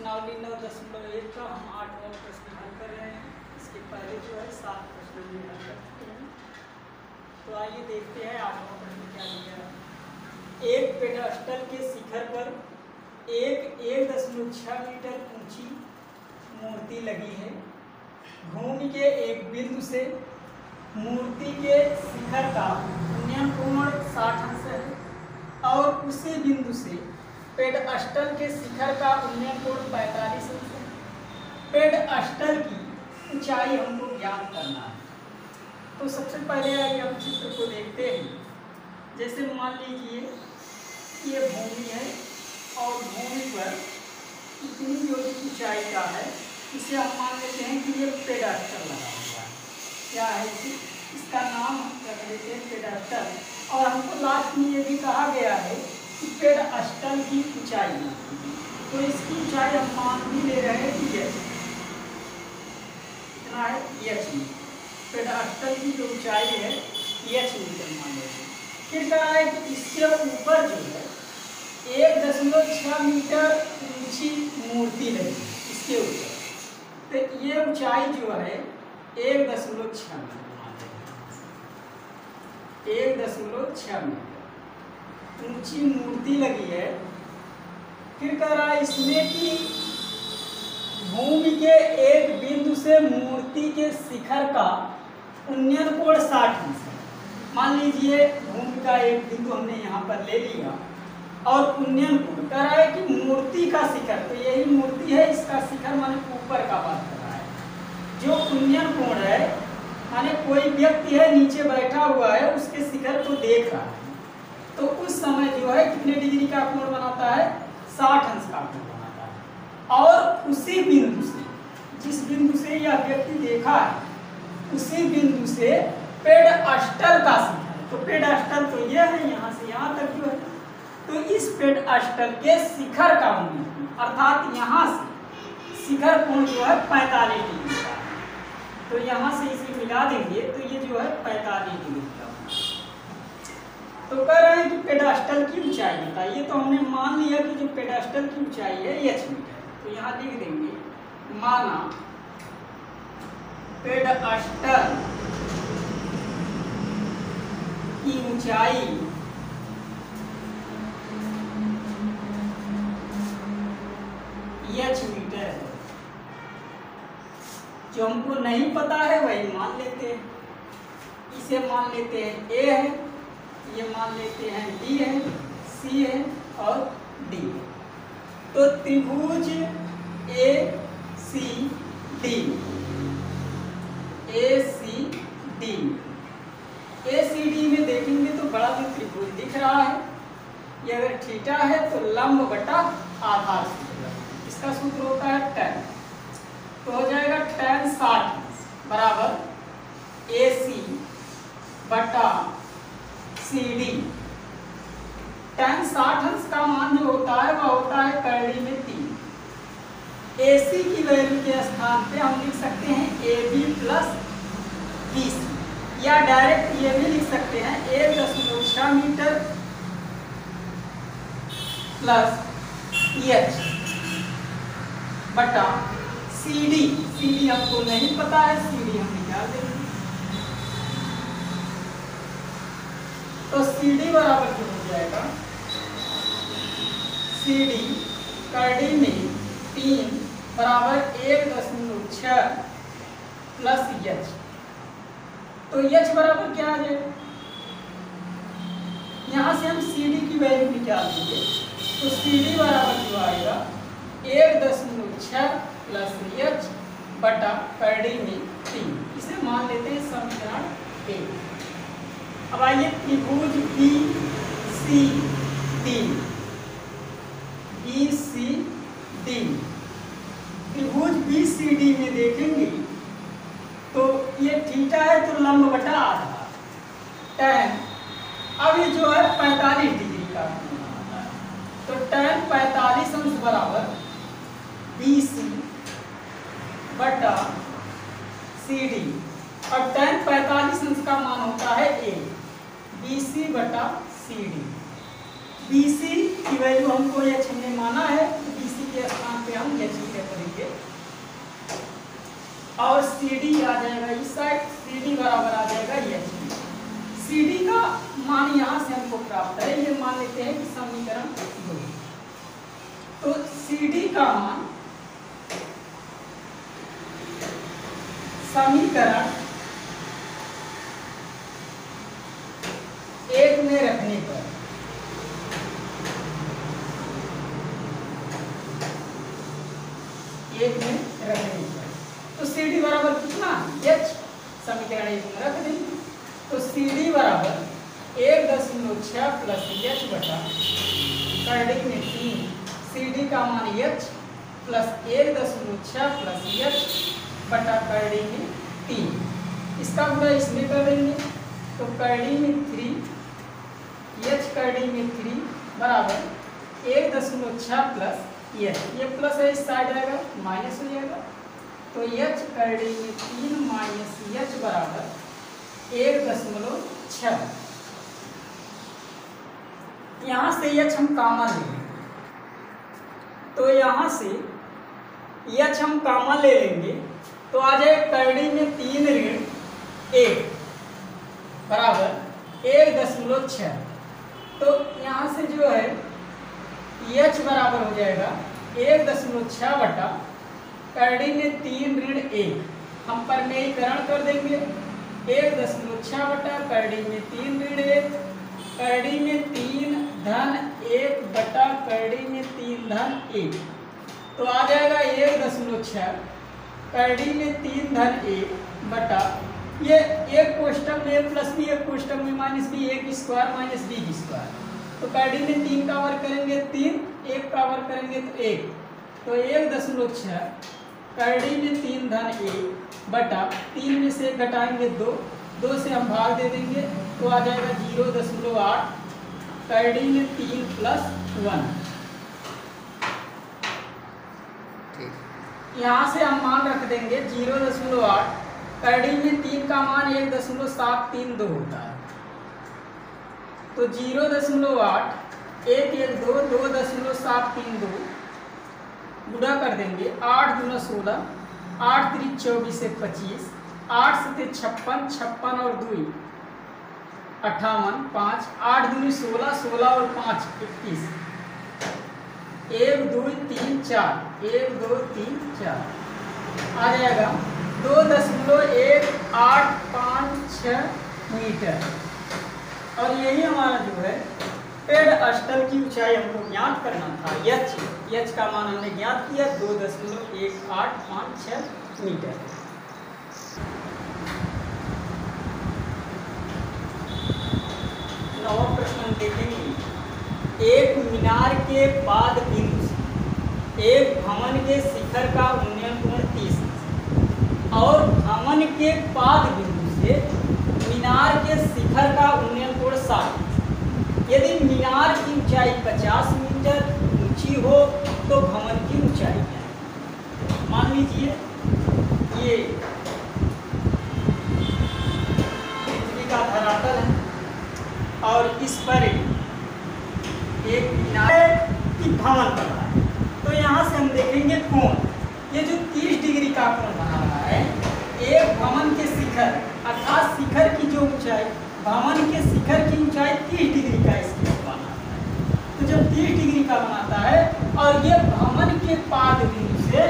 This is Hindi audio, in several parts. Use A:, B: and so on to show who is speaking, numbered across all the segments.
A: प्रश्नावली 9.1 का हम 8वां प्रश्न हल कर रहे हैं। इसके पहले जो है 7 प्रश्न भी हल कर चुके हैं। तो आइए देखते हैं 8वां प्रश्न क्या दिया है। एक पेडस्टल के शिखर पर एक 1.6 मीटर ऊंची मूर्ति लगी है। भूमि के एक बिंदु से मूर्ति के शिखर का उन्नयन कोण 60 अंश है और उसी बिंदु से पेडस्टल के शिखर का उन्नयन कोण 45 अंश है। पेडस्टल की ऊंचाई हमको ज्ञात करना है। तो सबसे पहले आइए हम चित्र को देखते हैं। जैसे मान लीजिए ये भूमि है और भूमि पर इतनी जो ऊंचाई का है इसे हम मान लेते हैं कि ये पेडस्टल लगा हुआ है। क्या है इसका नाम हम रख लेते हैं पेडस्टल। और हमको लास्ट में ये भी कहा गया है कि पेडस्टल की ऊंचाई, तो इसकी ऊंचाई हम मान भी ले रहे हैं कि कितना है h मीटर। पेडस्टल की जो ऊंचाई है h मीटर मान लेते हैं। फिर कहा है कि इसके ऊपर जो है 1.6 मीटर ऊंची मूर्ति लगी इसके ऊपर। तो ये ऊंचाई जो है 1.6 मीटर ऊंची मूर्ति लगी है। फिर कह रहा है इसमें कि भूमि के एक बिंदु से मूर्ति के शिखर का उन्नयन कोण 60 अंश है। मान लीजिए भूमि का एक बिंदु हमने यहाँ पर ले लिया और उन्नयन कोण कह रहा है कि मूर्ति का शिखर, तो यही मूर्ति है, इसका शिखर माने ऊपर का बात कर रहा है। जो उन्नयन कोण है माने कोई व्यक्ति है नीचे बैठा हुआ है उसके शिखर को देख रहा है, तो उस समय जो है कितने डिग्री का कोण बनाता है 60 अंश का कोण बनाता है। और उसी बिंदु से, जिस बिंदु से यह व्यक्ति देखा है उसी बिंदु से पेडस्टल का शिखर, तो पेडस्टल तो यह है यहाँ से यहाँ तक जो है, तो इस पेडस्टल के शिखर का उन्नयन अर्थात यहाँ से शिखर कोण जो है 45 डिग्री का, तो यहाँ से इसे मिला देंगे तो ये जो है 45 डिग्री का। तो कह रहे हैं कि पेडस्टल की ऊंचाई बताइए। तो हमने मान लिया कि जो पेडस्टल की ऊंचाई है h मीटर, तो यहाँ लिख देंगे माना पेडस्टल की ऊंचाई h मीटर है। जो हमको नहीं पता है वही मान लेते हैं। इसे मान लेते हैं a है, ये मान लेते हैं d है, c है और d है। तो त्रिभुज ACD में देखेंगे तो बड़ा भी त्रिभुज दिख रहा है। ये अगर थीटा है तो लंब बटा आधार सूत्र, इसका सूत्र होता है tan। तो हो जाएगा tan 60 बराबर AC बटा CD। tan 60 अंश का मान जो होता है वह होता है करड़ी में 3। AC की वैल्यू के स्थान पे हम लिख सकते हैं AB प्लस BC, या डायरेक्ट ये भी लिख सकते हैं 1.6 मीटर प्लस h बटा CD हमको नहीं पता है, CD हम निकाल देंगे। तो CD बराबर जो हो जाएगा CD करड़ी में 3 बराबर 1.6 प्लस h। तो h बराबर क्या आ जाएगा, यहाँ से हम CD की वैल्यू निकाल देंगे। तो CD बराबर जो आएगा 1.6 प्लस h बटा करड़ी में 3। इसे मान लेते हैं समीकरण 1। अब आइए त्रिभुज BCD त्रिभुज BCD में देखेंगे तो ये थीटा है तो लंब बटा आधार tan। अब ये जो है 45 डिग्री का आता है, तो tan 45 अंश बराबर BC बटा CD, और tan 45 अंश का मान होता है A, BC बटा CD। BC की वैल्यू हमको h हमने माना है, BC के स्थान पे हम h और CD आ जाएगा इस साइड, CD बराबर आ जाएगा एच। CD का मान यहाँ से हमको प्राप्त है, ये मान लेते हैं कि समीकरण 2। तो CD का मान समीकरण 1 में रखने पर तो CD बराबर कितना h, समीकरण 1 में रख देंगे। तो CD बराबर 1.6 प्लस h बटा करड़ी में 3, CD का मान h प्लस 1.6 प्लस h बटा करड़ी में 3, इसका गुणा इसमें कर देंगे। तो करड़ी में 3 h करड़ी में 3 बराबर 1.6 प्लस h, ये प्लस है इस साइड आएगा माइनस हो जाएगा। तो h करड़ी में 3 माइनस h बराबर 1.6। यहाँ से h हम कॉमन ले लेंगे, तो यहाँ से h हम कॉमन ले लेंगे तो आ जाए करड़ी में 3 ऋण 1 बराबर 1.6। तो यहाँ से जो है h बराबर हो जाएगा 1.6 बटा करड़ी में 3 ऋण 1, हम परिमेयीकरण कर देंगे। 1.6 बटा करड़ी में 3 ऋण 1, करड़ी में 3 धन 1 बटा करड़ी में 3 धन 1, तो आ जाएगा 1.6 करड़ी में 3 धन 1 बटा ये एक कोष्टक में a प्लस बी, एक कोष्टक में माइनस बी, एक स्क्वायर माइनस बी स्क्वायर। तो करड़ी में 3 का वर्ग करेंगे 3, 1 का वर्ग करेंगे तो 1, तो 1.6 करड़ी में 3 धन 1 बटा 3 में से घटाएंगे 2, 2 से हम भाग दे देंगे तो आ जाएगा 0.8 करड़ी में 3 प्लस 1। यहाँ से हम मान रख देंगे 0.8, करड़ी में 3 का मान 1.732 होता है। तो 0.8 1 1 2 2.732 गुणा कर देंगे। 8 दूना 16, 8 3 24 से 25, 8 से 56, 56 और 2 58, 5 8 दूनी 16, 16 और 5 21, 1 2 3 4, 1 2 3 4 आ जाएगा 2.185 मीटर। और यही हमारा जो है पेड़ स्थल की ऊंचाई हमको ज्ञात करना था। h का मान हमने ज्ञात किया 2.1856 मीटर। नवा प्रश्न हम देखेंगे। एक मीनार के पाद बिंदु से एक भवन के शिखर का उन्नयन कोण 30 और भवन के पाद बिंदु से मीनार के शिखर का उन्नयन कोण 60। यदि मीनार की ऊंचाई 50 मीटर ऊंची हो तो भवन की ऊंचाई क्या है? मान लीजिए ये पृथ्वी का धरातल है और इस पर एक मीनार की भवन बना है। तो यहाँ से हम देखेंगे कोण, ये जो 30 डिग्री का कोण बना रहा है, एक भवन के शिखर अर्थात शिखर की जो ऊंचाई, भवन के शिखर की ऊंचाई 30 डिग्री का इसके बनाता है। तो जब 30 डिग्री का बनाता है और ये भवन के पाद बिंदु से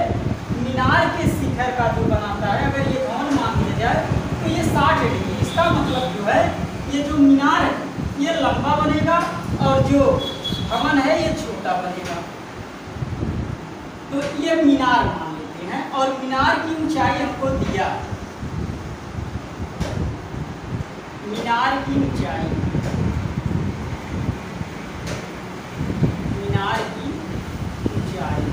A: मीनार के शिखर का जो बनाता है, अगर ये भवन मान लिया जाए तो ये 60 डिग्री, इसका मतलब जो है ये जो मीनार है ये लंबा बनेगा और जो भवन है ये छोटा बनेगा। तो ये मीनार मान लेते हैं और मीनार की ऊंचाई हमको दिया, मीनार की ऊंचाई, मीनार की ऊंचाई,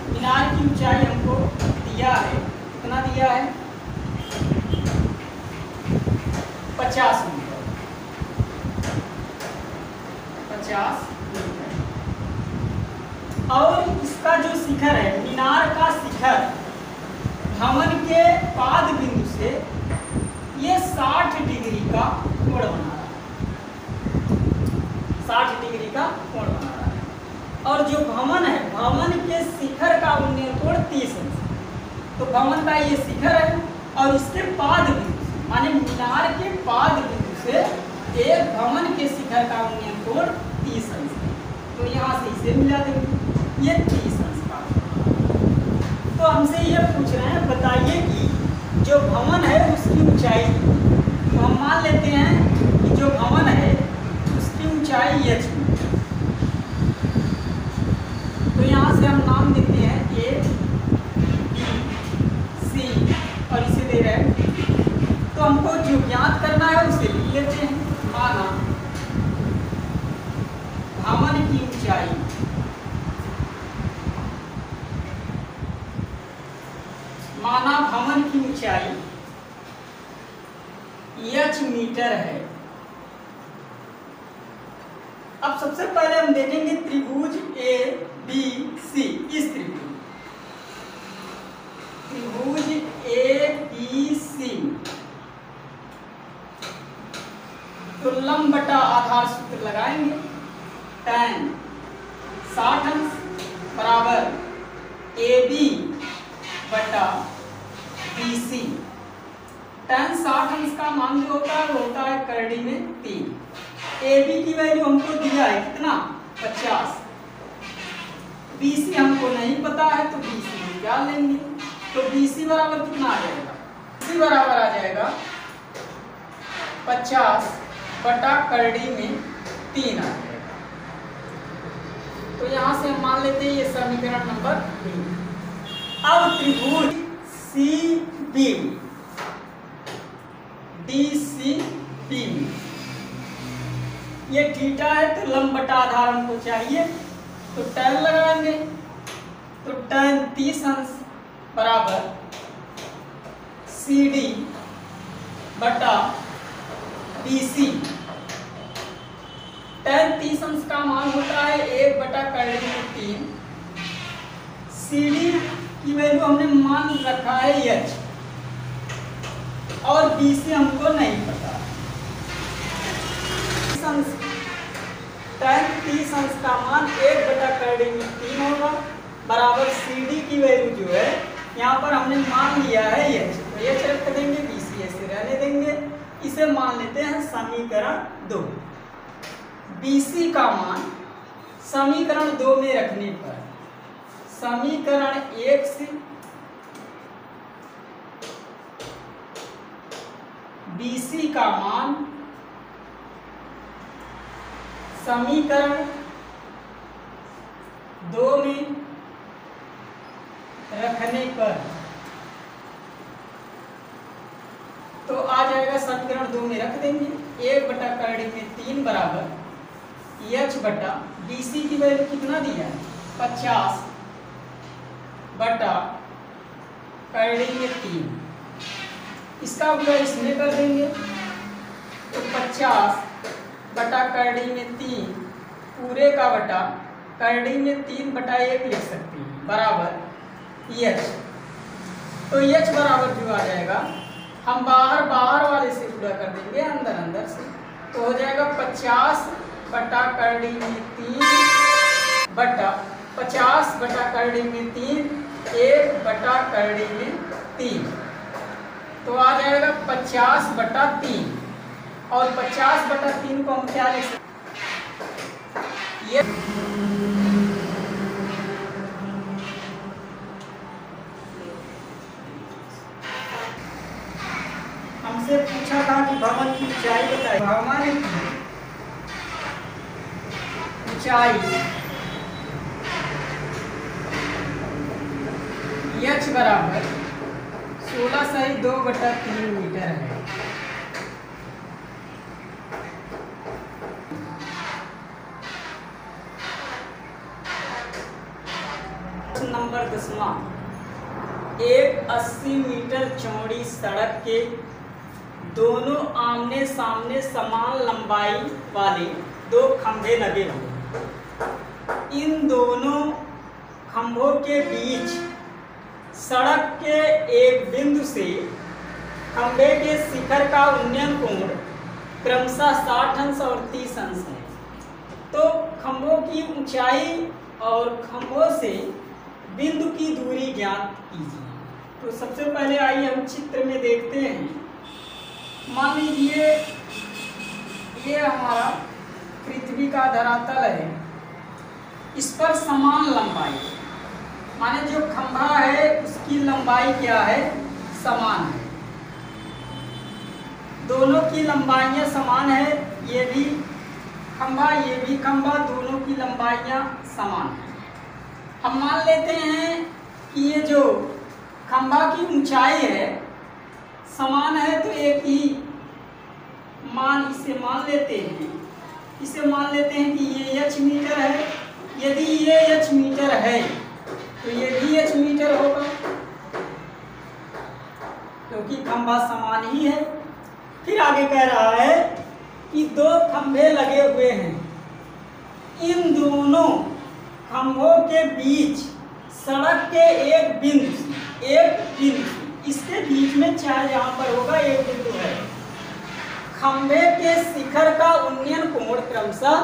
A: मीनार की ऊंचाई हमको दिया है, कितना दिया है 50 मीटर, 50 मीटर। और इसका जो शिखर है, मीनार का शिखर भवन के पाद बिंदु से ये 60 डिग्री का कोण बना रहा है, 60 डिग्री का कोण बना रहा है। और जो भवन है, भवन के शिखर का उन्नयन कोण 30 अंश। तो भवन का ये शिखर है और इसके पाद बिंदु माने मीनार के पाद बिंदु से एक भवन के शिखर का उन्नयन कोण 30 अंश है। तो यहाँ से इसे मिला देंगे, ये 30 अंश का। तो हमसे ये पूछ रहे हैं बताइए कि जो भवन है उसकी ऊंचाई, तो हम मान लेते हैं कि जो भवन है उसकी ऊंचाई h मीटर। तो यहाँ से हम नाम देते हैं A B C और इसे दे रहे हैं। तो हमको जो ज्ञात करना है उसे लिख लेते हैं। माना भवन की ऊंचाई h मीटर है। अब सबसे पहले हम देखेंगे त्रिभुज ए बी सी। इस त्रिभुज ए बी सी तो लंब बटा आधार सूत्र लगाएंगे। tan 60 अंश बराबर AB बटा BC। tan 60 अंश का मान जो होता है वो होता है करड़ी में 3। AB की वैल्यू हमको दिया है कितना 50। BC हमको नहीं पता है तो BC हम क्या लेंगे। तो BC बराबर कितना आ जाएगा, BC बराबर आ जाएगा 50 बटा करड़ी में 3 आ जाएगा। तो यहाँ से हम मान लेते हैं ये समीकरण नंबर 3। अब त्रिभुज CB DCB ये थीटा है तो लंब बटा आधार हमको चाहिए, तो tan लगाएंगे। तो tan 30 अंश बराबर CD बटा BC। tan 30 अंश का मान होता है 1 बटा करड़ी में 3। CD की वैल्यू हमने मान रखा है h और BC हमको नहीं पता। tan 30 अंश का मान 1 बटा करड़ी में 3 होगा बराबर CD की वैल्यू जो है यहाँ पर हमने मान लिया है h, तो h रख देंगे, BC ऐसे रहने देंगे। इसे मान लेते हैं समीकरण 2। BC का मान समीकरण 2 में रखने पर समीकरण 1 से BC का मान समीकरण 2 में रखने पर तो आ जाएगा, समीकरण 2 में रख देंगे 1 बटा करड़ी में 3 बराबर h बटा BC की वैल्यू कितना दिया है 50 बटा करड़ी में 3। इसका पूरा इसमें कर देंगे तो 50 बटा करड़ी में 3 पूरे का बटा करड़ी में 3 बटा 1 लिख सकते हैं बराबर h। तो h बराबर जो आ जाएगा हम बाहर वाले से पूरा कर देंगे अंदर से, तो हो जाएगा 50 बटा करड़ी में 3 बटा 50 बटा करड़ी में 3 1 बटा करड़ी में 3, तो आ जाएगा 50 बटा 3 और 50 बटा 3 को हम क्या लिख सकते ये हमसे पूछा था कि भवन की ऊंचाई बताइए। भवन की ऊंचाई h बराबर 16 सही 2 बटा 3 मीटर है। नंबर 10वां, एक 80 मीटर चौड़ी सड़क के दोनों आमने सामने समान लंबाई वाले 2 खंभे लगे हुए। इन दोनों खंभों के बीच सड़क के एक बिंदु से खंभे के शिखर का उन्नयन कोण क्रमशः 60 अंश और 30 अंश है। तो खंभों की ऊंचाई और खंभों से बिंदु की दूरी ज्ञात कीजिए। तो सबसे पहले आइए हम चित्र में देखते हैं। मान लीजिए ये हमारा पृथ्वी का धरातल है, इस पर समान लंबाई है, माने जो खंभा है उसकी लंबाई क्या है, समान है। दोनों की लंबाइयाँ समान है, ये भी खंभा ये भी खंभा, दोनों की लंबाइयाँ समान है। हम मान लेते हैं कि ये जो खंभा की ऊंचाई है समान है, तो एक ही मान इसे मान लेते हैं। इसे मान लेते हैं कि ये h मीटर है। यदि ये h मीटर है तो ये भी h मीटर होगा, क्योंकि खंभा समान ही है। फिर आगे कह रहा है कि दो खंभे लगे हुए हैं, इन दोनों खंभों के बीच सड़क के एक बिंदु इसके बीच में चाहे यहाँ पर होगा एक बिंदु है। खंभे के शिखर का उन्नयन कोण क्रमशः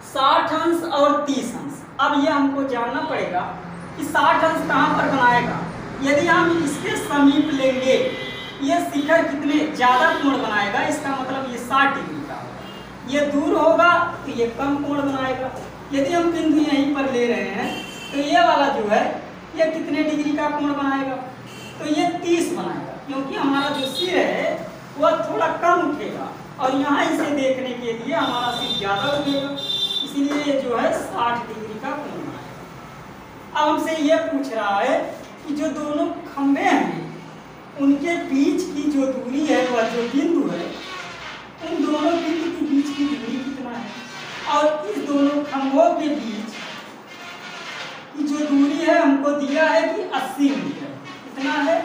A: 60 अंश और 30 अंश। अब ये हमको जानना पड़ेगा कि 60 अंश कहाँ पर बनाएगा। यदि हम इसके समीप लेंगे, ये शिखर कितने ज़्यादा कोण बनाएगा, इसका मतलब ये 60 डिग्री का होगा। ये दूर होगा तो ये कम कोण बनाएगा। यदि हम बिंदु यहीं पर ले रहे हैं तो ये वाला जो है ये कितने डिग्री का कोण बनाएगा, तो ये 30 बनाएगा, क्योंकि हमारा जो सिर है वह थोड़ा कम उठेगा और यहाँ इसे देखने के लिए हमारा सिर ज़्यादा उठेगा, इसीलिए ये जो है 60 डिग्री का कोण बनाएगा। अब हमसे ये पूछ रहा है कि जो दोनों खंभे हैं उनके बीच की जो दूरी है, वह जो बिंदु है, उन दोनों बिंदु के बीच की दूरी कितना है, और इस दोनों खंभों के बीच की जो दूरी है हमको दिया है कि 80 मीटर। कितना है,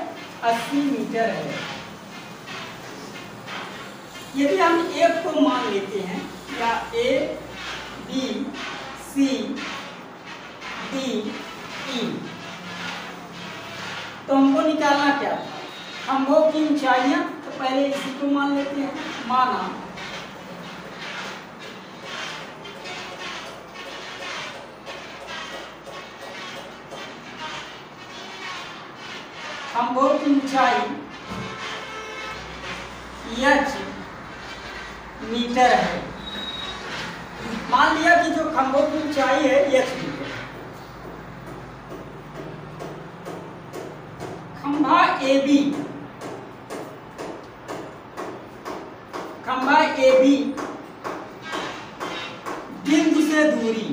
A: 80 मीटर है। यदि हम एक को मान लेते हैं, या A B C D E, तो हमको निकालना क्या था, खंभों की ऊंचाइयां। तो पहले इसी को मान लेते हैं। माना खंभों की ऊंचाई h मीटर है। मान लिया कि जो खंभों की ऊंचाई है h मीटर। खंभा AB बिंदु से दूरी,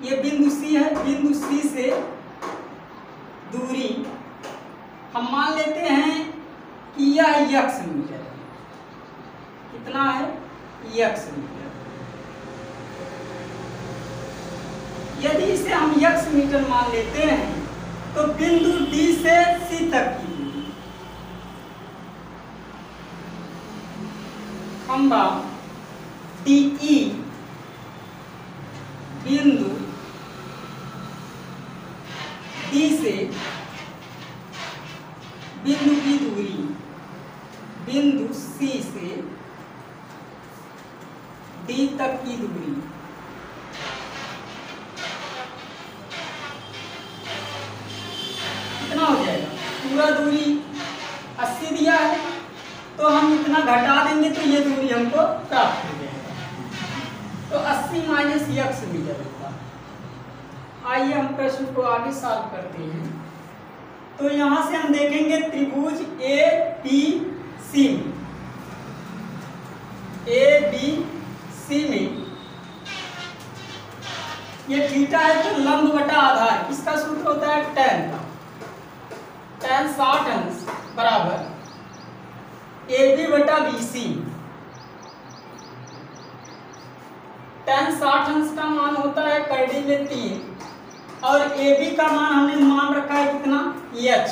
A: ये बिंदु C है, बिंदु C से दूरी हम मान लेते हैं कि यह x मीटर है। कितना है, x मीटर। यदि इसे हम x मीटर मान लेते हैं तो बिंदु D से C तक की दूरी, खंभा DE बिंदु D से बिंदु की दूरी, बिंदु C से D तक की दूरी, कितना हो जाएगा, पूरा दूरी 80 दिया है, तो हम इतना घटा देंगे तो ये दूरी हमको प्राप्त हो जाएगा। तो 80 माइनस x मीटर होगा। आइए हम प्रश्न को आगे सॉल्व करते हैं। तो यहाँ से हम देखेंगे त्रिभुज ABC में ये थीटा है, तो लंब बटा आधार, इसका सूत्र होता है tan का। tan 60 अंश बराबर AB बटा BC। tan 60 अंश का मान होता है करड़ी में 3, और AB का मान हमने मान रखा है कितना, h,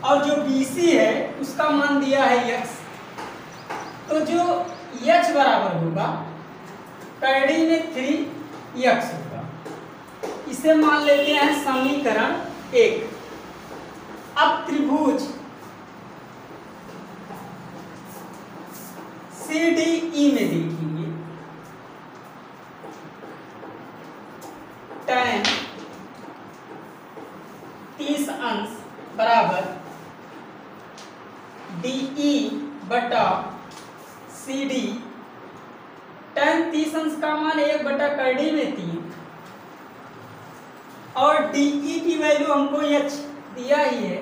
A: और जो BC है उसका मान दिया है x। तो जो h बराबर होगा करड़ी में 3x होगा। इसे मान लेते हैं समीकरण 1। अब त्रिभुज CDE में देखेंगे। 30 अंश बराबर DE बटा CD। tan 30 अंश का मान 1 बटा करड़ी में 3 और DE की वैल्यू हमको h दिया ही है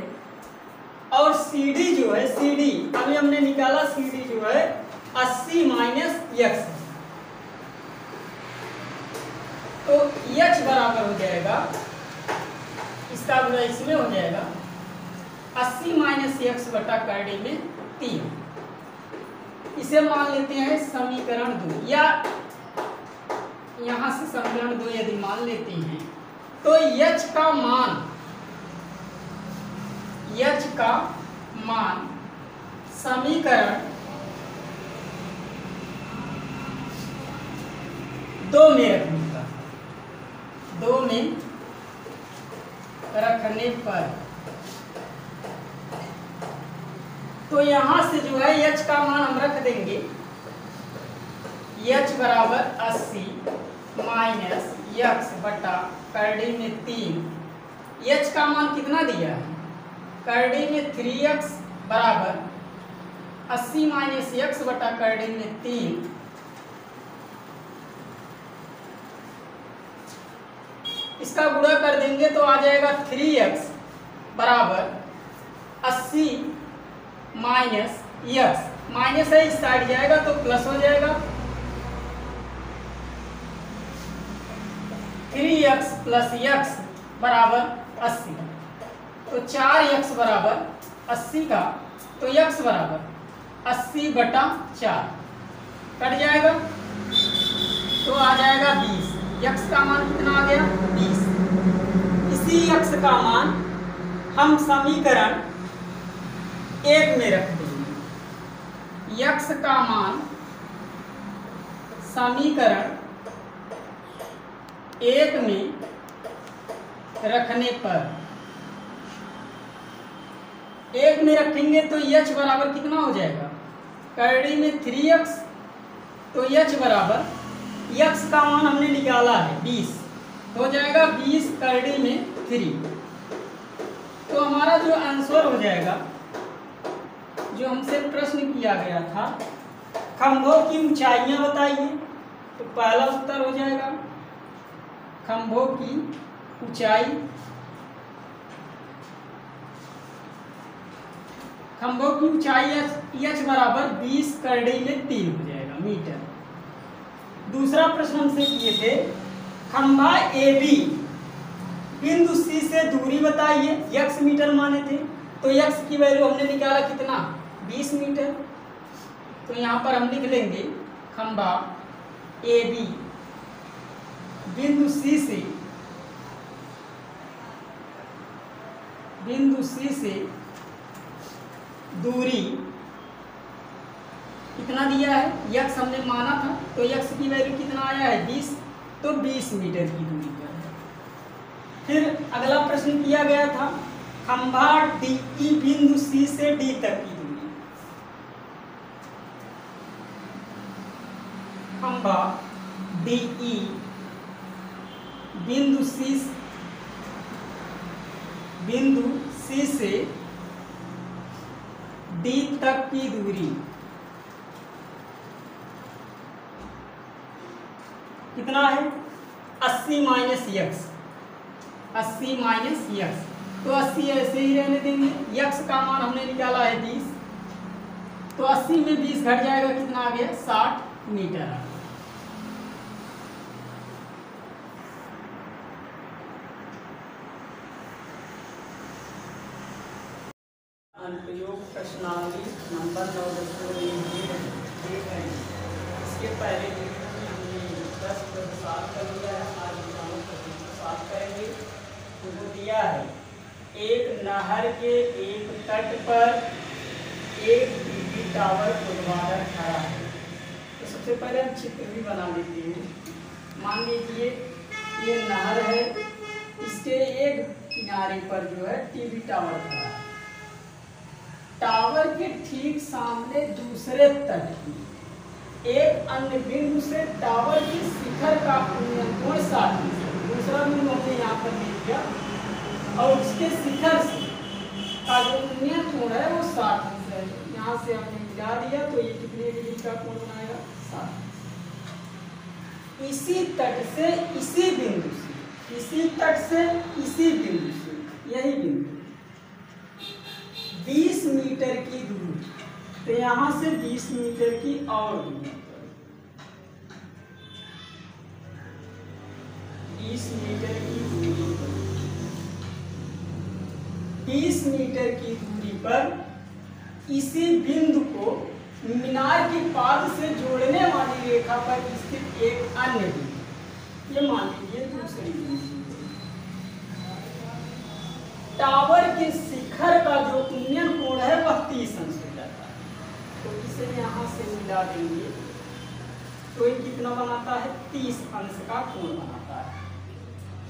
A: और CD जो है CD अभी हमने निकाला CD जो है 80 माइनस x, तो h बराबर हो जाएगा, इसका गुणा इसमें हो जाएगा 80 माइनस x बटा करड़ी में 3। इसे मान लेते हैं समीकरण 2, या यहां से समीकरण 2 यदि मान लेते हैं तो h का मान समीकरण 2 में रखने का, 2 में रखने पर तो यहां से जो है h का मान हम रख देंगे, h बराबर 80 माइनस x बटा करड़ी में 3। h का मान कितना दिया है, करड़ी में 3x बराबर 80 माइनस x बटा करड़ी में 3। इसका गुणा कर देंगे तो आ जाएगा 3x बराबर 80 माइनस x, माइनस है इस साइड जाएगा तो प्लस हो जाएगा, 3x प्लस x बराबर 80, तो 4x बराबर 80 का, तो x बराबर 80 बटा 4 कट जाएगा तो आ जाएगा 20। x का मान कितना आ गया 20। इसी x का मान हम समीकरण 1 में रख देंगे। x का मान समीकरण 1 में रखने पर 1 में रखेंगे तो h बराबर कितना हो जाएगा, करड़ी में 3x, तो h बराबर x का मान हमने निकाला है 20, हो जाएगा 20 करड़ी में 3। तो हमारा जो आंसर हो जाएगा, जो हमसे प्रश्न किया गया था, खंभों की ऊंचाइयां बताइए, तो पहला उत्तर हो जाएगा खंभों की ऊंचाई, खंभों की ऊंचाई h बराबर 20 करड़ी में 3 हो जाएगा मीटर। दूसरा प्रश्न हमसे किए थे, खंभा AB बिंदु C से दूरी बताइए, x मीटर माने थे, तो x की वैल्यू हमने निकाला कितना 20 मीटर। तो यहाँ पर हम लिख लेंगे खंभा AB बिंदु C से दूरी कितना दिया है, x हमने माना था, तो x की वैल्यू कितना आया है 20, तो 20 मीटर की दूरी पर है। फिर अगला प्रश्न किया गया था, खंभा DE बिंदु C से D तक की दूरी, खंभा DE बिंदु C से D तक की दूरी कितना है 80 माइनस x, 80 माइनस x, तो 80 ऐसे ही रहने देंगे। x का मान हमने निकाला है 20, तो 80 में 20 घट जाएगा, कितना आ गया 60 मीटर आ गया। अनुप्रयोग प्रश्नावली नंबर 9 इसके पहले हमने 10 साफ कर लिया है, आज हम साफ करेंगे। उनको दिया है, एक नहर के एक तट पर एक टीवी टावर खुदवाकर खड़ा है। तो सबसे पहले हम चित्र भी बना लेते हैं। मान लीजिए ये नहर है, इसके एक किनारे पर जो है टीवी टावर खड़ा है। टावर के ठीक सामने दूसरे तट की एक अन्य बिंदु से टावर की शिखर का कोण 60, दूसरा बिंदु हमने यहाँ पर ले लिया और उसके शिखर से का जो उन्नयन कोण है वो 60 अंश है। यहाँ से हमने मिला दिया तो ये कितने डिग्री का कोण बनाएगा? 60। इसी तट से इसी बिंदु से, इसी तट से इसी बिंदु से, यही बिंदु 20 मीटर की दूरी, तो यहाँ से 20 मीटर की और दूरी, 20 मीटर की दूरी पर, 20 मीटर की दूरी पर इसी बिंदु को मीनार की पाद से जोड़ने वाली रेखा पर स्थित एक अन्य बिंदु, ये मान लीजिए दूसरी बिंदु, टावर के शिखर का जो उन्नयन कोण है वह 30 अंश हो जाता है। तो इसे यहाँ से मिला देंगे तो ये कितना बनाता है? 30 अंश का कोण बनाता है।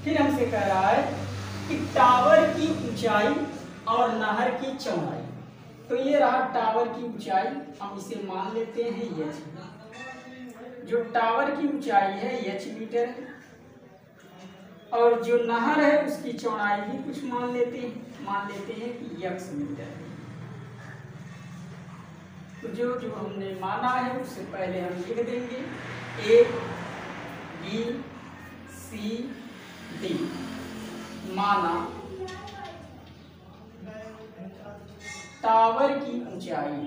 A: फिर हमसे कह रहा है कि टावर की ऊंचाई और नहर की चौड़ाई, तो ये रहा टावर की ऊंचाई, हम इसे मान लेते हैं h। जो टावर की ऊंचाई है h मीटर है, और जो नहर है उसकी चौड़ाई भी कुछ मान लेते हैं कि x मीटर है। तो जो हमने माना है उससे पहले हम लिख देंगे a b c d। माना टावर की ऊंचाई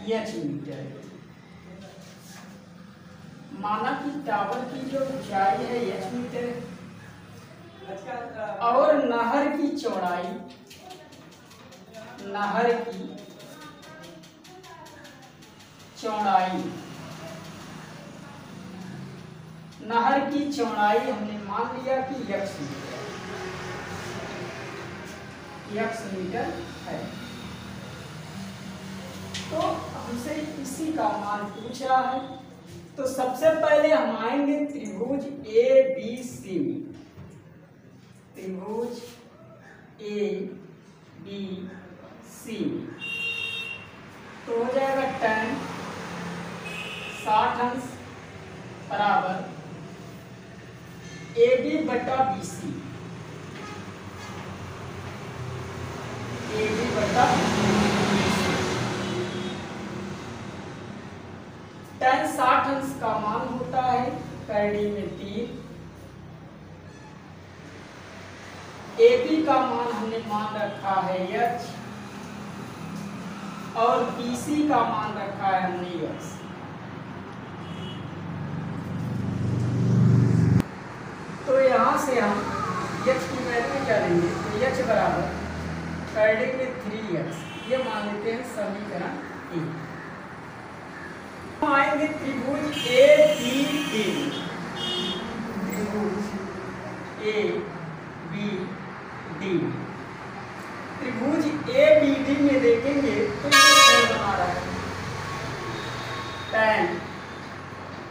A: h मीटर है। माना कि टावर की जो ऊंचाई है h मीटर है और नहर की चौड़ाई हमने मान लिया कि x मीटर है। तो हमसे इसी का मान पूछ रहा है, तो सबसे पहले हम आएंगे त्रिभुज ABC में, त्रिभुज ABC में, तो हो जाएगा tan 60 अंश बराबर AB बटा BC, AB बटा tan 60 अंश का मान होता है करड़ी में 3, AB का मान हमने मान रखा है h और BC का मान रखा है हमने x। तो यहाँ से हम h की वैल्यू क्या लेंगे? तो h बराबर करड़ी में 3x, ये मान लेते हैं समीकरण 1। आएंगे त्रिभुज ABD, त्रिभुज ABD, त्रिभुज ABD में देखेंगे तो ये कोण बना रहा है tan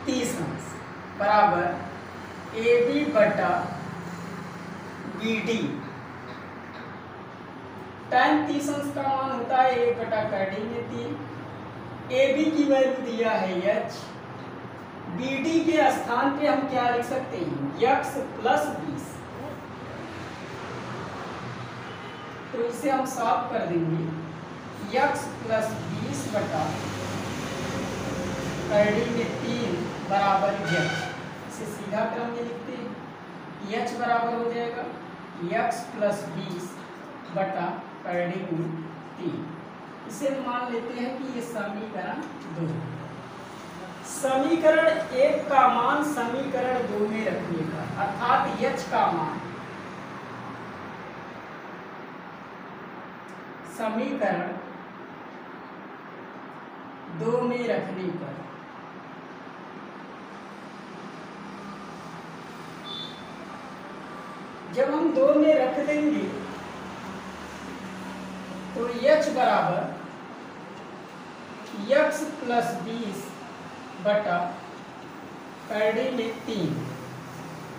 A: 30 अंश बराबर AB बटा BD। tan 30 अंश का मान होता है 1 बटा करड़ी में 3, AB की वैल्यू दिया है h, BD के स्थान पे हम क्या लिख सकते हैं? x plus 20। तो इसे हम साफ कर देंगे x प्लस 20 बटा करड़ी में 3 बराबर h। इसे सीधा क्रम में लिखते हैं, h बराबर हो जाएगा x प्लस 20 बटा करड़ी में 3। इसे मान लेते हैं कि ये समीकरण 2 है। समीकरण 1 का मान समीकरण 2 में रखने का, अर्थात h का मान समीकरण 2 में रखने पर जब हम 2 में रख देंगे तो h बराबर x प्लस 20 बटा करड़ी में 3।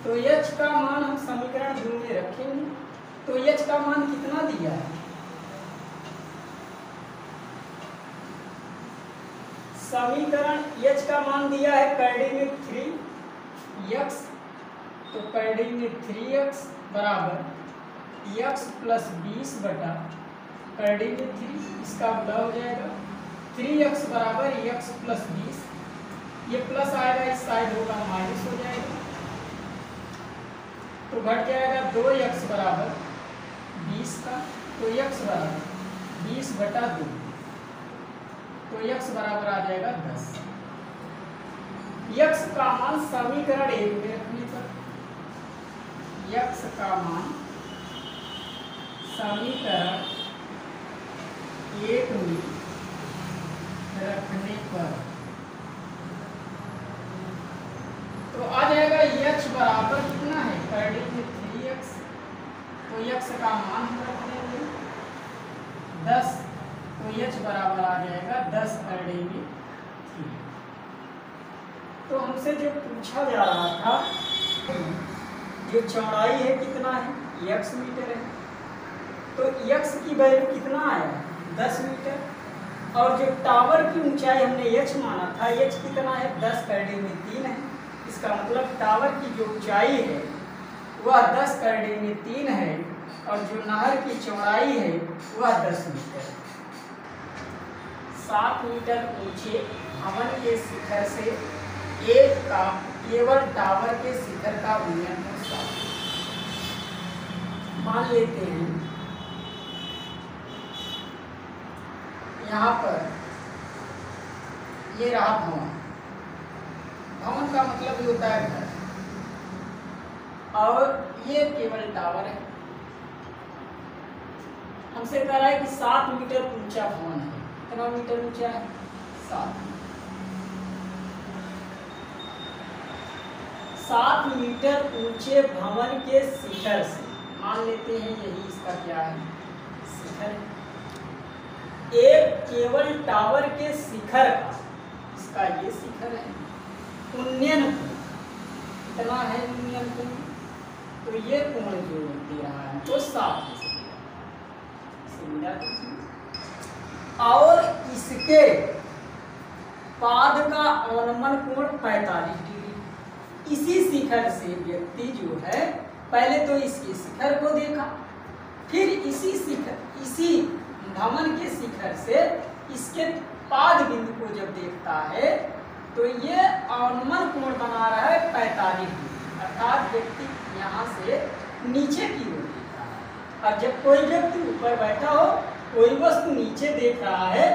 A: तो h का मान हम समीकरण 2 में रखेंगे, तो h का मान कितना दिया है? समीकरण h का मान दिया है कोऑर्डिनेट 3x, तो कोऑर्डिनेट 3x बराबर x प्लस 20 बटा कोऑर्डिनेट 3, इसका गुणा हो जाएगा 3x बराबर x प्लस 20, ये प्लस आएगा इस साइड होगा माइनस हो जाएगा, तो घट जाएगा 2x बराबर 20 का, तो x बराबर 20 बटा 2, तो x बराबर आ जाएगा 10। x का मान समीकरण 1 में रखने पर, x का मान समीकरण 1 में रखने पर तो आ जाएगा h बराबर कितना है कोऑर्डिनेट 3x, तो x का मान हम रख देंगे 10, तो h बराबर आ जाएगा 10 कोऑर्डिनेट 3। तो हमसे जो पूछा जा रहा था, जो चौड़ाई है कितना है, x मीटर है, तो x की वैल्यू कितना आया 10 मीटर, और जो टावर की ऊंचाई हमने h माना था, h कितना है 10 कोऑर्डिनेट 3 है, इसका मतलब टावर की जो ऊंचाई है वह 10 कोऑर्डिनेट 3 है, और जो नहर की चौड़ाई है वह 10 मीटर। 7 मीटर ऊंचे भवन के शिखर से एक का केवल टावर के शिखर का उन्नयन हो 7। मान लेते हैं यहाँ पर ये रहा भवन, भवन का मतलब ये होता है घर, और ये केवल टावर है। हमसे कह रहा है कि 7 मीटर ऊंचा भवन है, कितना मीटर ऊंचा है 7। 7 मीटर ऊंचे भवन के शिखर से, मान लेते हैं यही इसका क्या है शिखर, एक केवल टावर के शिखर का, इसका ये शिखर है, उन्नयन कितना है उन्नयन कोण, तो ये कोण जो दे रहा है वो 7 और इसके पाद का अवनमन कोण 45 डिग्री। इसी शिखर से व्यक्ति जो है पहले तो इसके शिखर को देखा, फिर इसी भवन के शिखर से इसके पाद बिंदु को जब देखता है तो ये अवनमन कोण बना रहा है 45 डिग्री, अर्थात व्यक्ति यहाँ से नीचे की ओर देख रहा है। और जब कोई व्यक्ति ऊपर बैठा हो, कोई वस्तु नीचे देख रहा है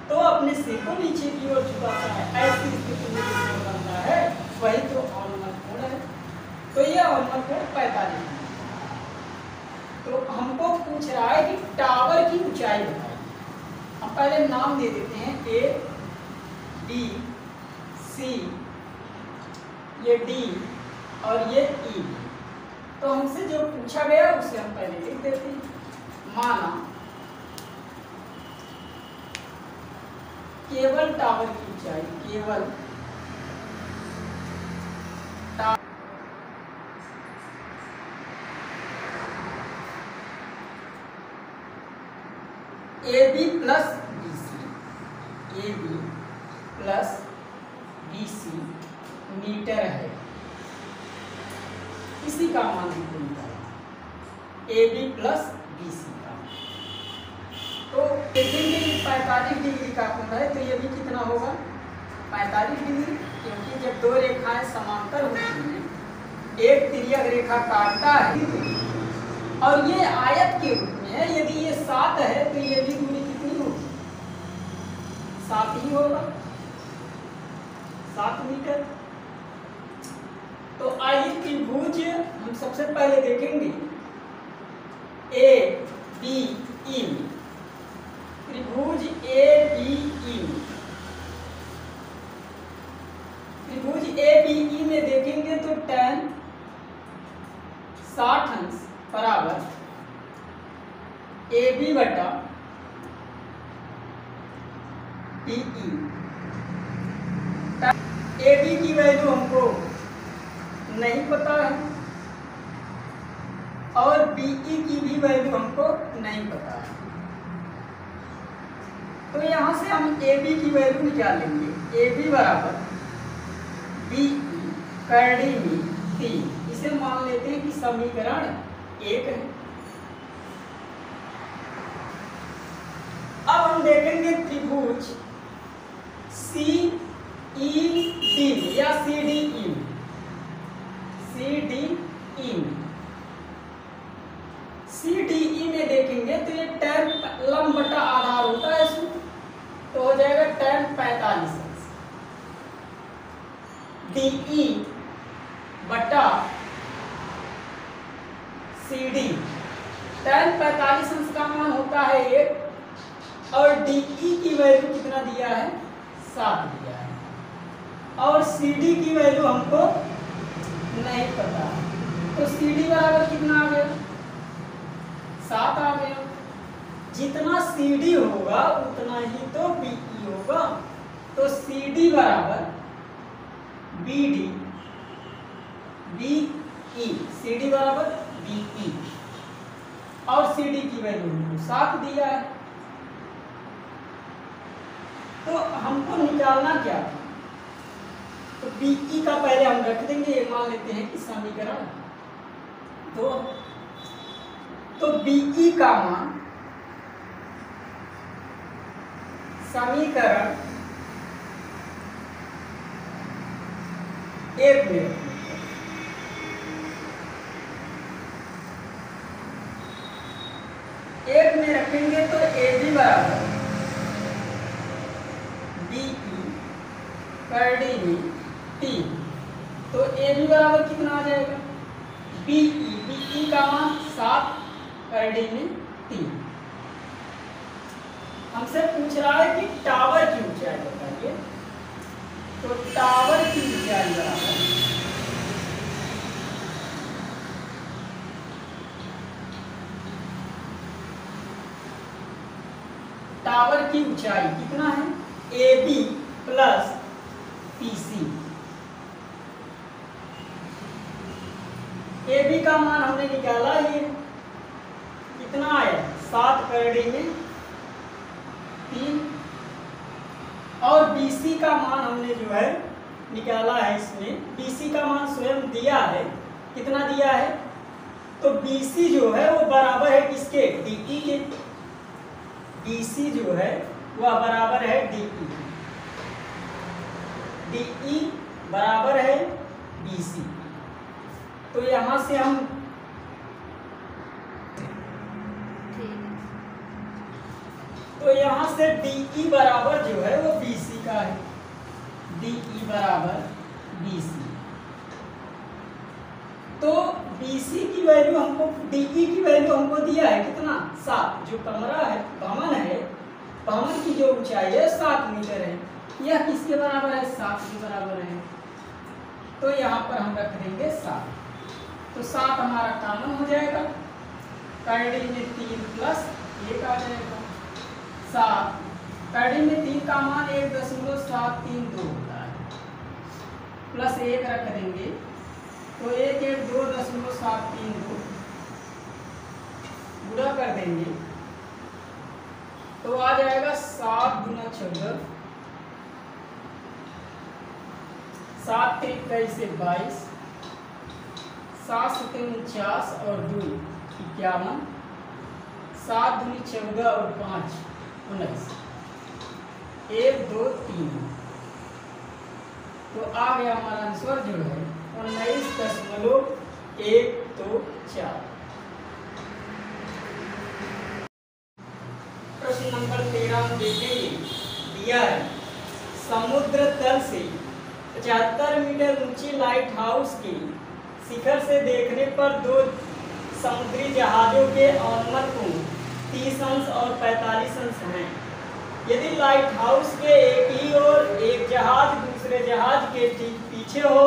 A: तो अपने सिर को नीचे की ओर झुकाता है, ऐसी स्थिति में जो बनता है वही तो अवनमन कोण है। तो ये अवनमन कोण 45 डिग्री। तो हमको पूछ रहा है कि टावर की ऊंचाई बताइए। हम पहले नाम दे देते हैं A, B, C, ये D और ये E। तो हमसे जो पूछा गया उसे हम पहले लिख देते हैं। माना केवल टावर की ऊंचाई, केवल AB प्लस BC मीटर है, इसी का मान हमको निकालना AB प्लस BC का। तो देखेंगे 45 डिग्री का कोण है, तो ये भी कितना होगा 45 डिग्री, क्योंकि जब दो रेखाएं समांतर होती हैं, एक तिर्यक रेखा काटता है और ये आयत के रूप में है, यदि ये 7 है तो ये भी दूरी कितनी होगी 7 ही होगा, 7 मीटर। तो आइए त्रिभुज हम सबसे पहले देखेंगे ABE में, त्रिभुज ABE में, त्रिभुज ABE में देखेंगे तो tan 60 अंश बराबर AB बटा BE। AB की वैल्यू हमको नहीं पता है और BE की भी वैल्यू हमको नहीं पता है। तो यहाँ से हम ए बी की वैल्यू निकालेंगे। ए बी बराबर बी करड़ी में 3, इसे मान लेते हैं कि समीकरण 1 है। अब हम देखेंगे त्रिभुज सी ई डी या सी डी ई में देखेंगे तो ये tan लंब बटा आधार होता है इसमें, तो हो जाएगा tan 45 डी बटा सी डी। tan 45 अंश का मान होता है 1 और डी की वैल्यू कितना दिया है 7 दिया है, और सी डी की वैल्यू हमको नहीं पता, तो सी डी बराबर कितना आ गया 7 आ गया। जितना सी डी होगा उतना ही तो बी ई होगा, तो सी डी बराबर B D B E, C D बराबर बी ई, और सी डी की वैल्यू हमको 7 दिया है। तो हमको निकालना क्या था, तो बी ई का पहले हम रख देंगे, ये मान लेते हैं कि समीकरण 2। तो बी ई का मान समीकरण 1 में रखेंगे तो ए बी बराबर बी ई करड़ी में 3, तो ए बी बराबर कितना आ जाएगा बी ई का मान 7 करड़ी में 3। हमसे पूछ रहा है कि टावर की ऊंचाई बताइए, तो टावर की ऊंचाई बराबर टावर की ऊंचाई कितना है A B plus P C. A B का मान हमने निकाला, ये कितना आया 7 करड़ी में 3, और बी सी का मान हमने जो है निकाला है, इसमें बी सी का मान स्वयं दिया है, कितना दिया है, तो बी सी जो है वो बराबर है किसके डी ई के, बी सी जो है वह बराबर है डी ई बराबर है बी सी। तो यहां से हम डी ई बराबर जो है वो बी सी का है, डी ई बराबर बी सी। तो बी सी की वैल्यू हमको, डी ई की वैल्यू हमको दिया है कितना 7, जो कमरा है भवन है, भवन की जो ऊंचाई है 7 मीटर है, यह किसके बराबर है 7 के बराबर है, तो यहाँ पर हम रख देंगे 7, तो 7 हमारा कॉमन हो जाएगा, करड़ी में 3 प्लस 1 आ जाएगा 7, करड़ी में 3 का मान 1.732 होता है, प्लस 1 रख देंगे तो 2.732 गुणा कर देंगे तो आ जाएगा 7 गुना 14, 7 3 22, 7 7 49 और 2 51, 7 दूनी 14 और 5 19, 1 2 3, तो आ गया हमारा आंसर जो है 19.124। प्रश्न नंबर 13 हम देखेंगे, दिया है समुद्र तल से 75 मीटर ऊंची लाइट हाउस के शिखर से देखने पर 2 समुद्री जहाजों के अनुमत कोण 30 अंश और 45 अंश हैं। यदि लाइट हाउस के एक ही ओर एक जहाज दूसरे जहाज के ठीक पीछे हो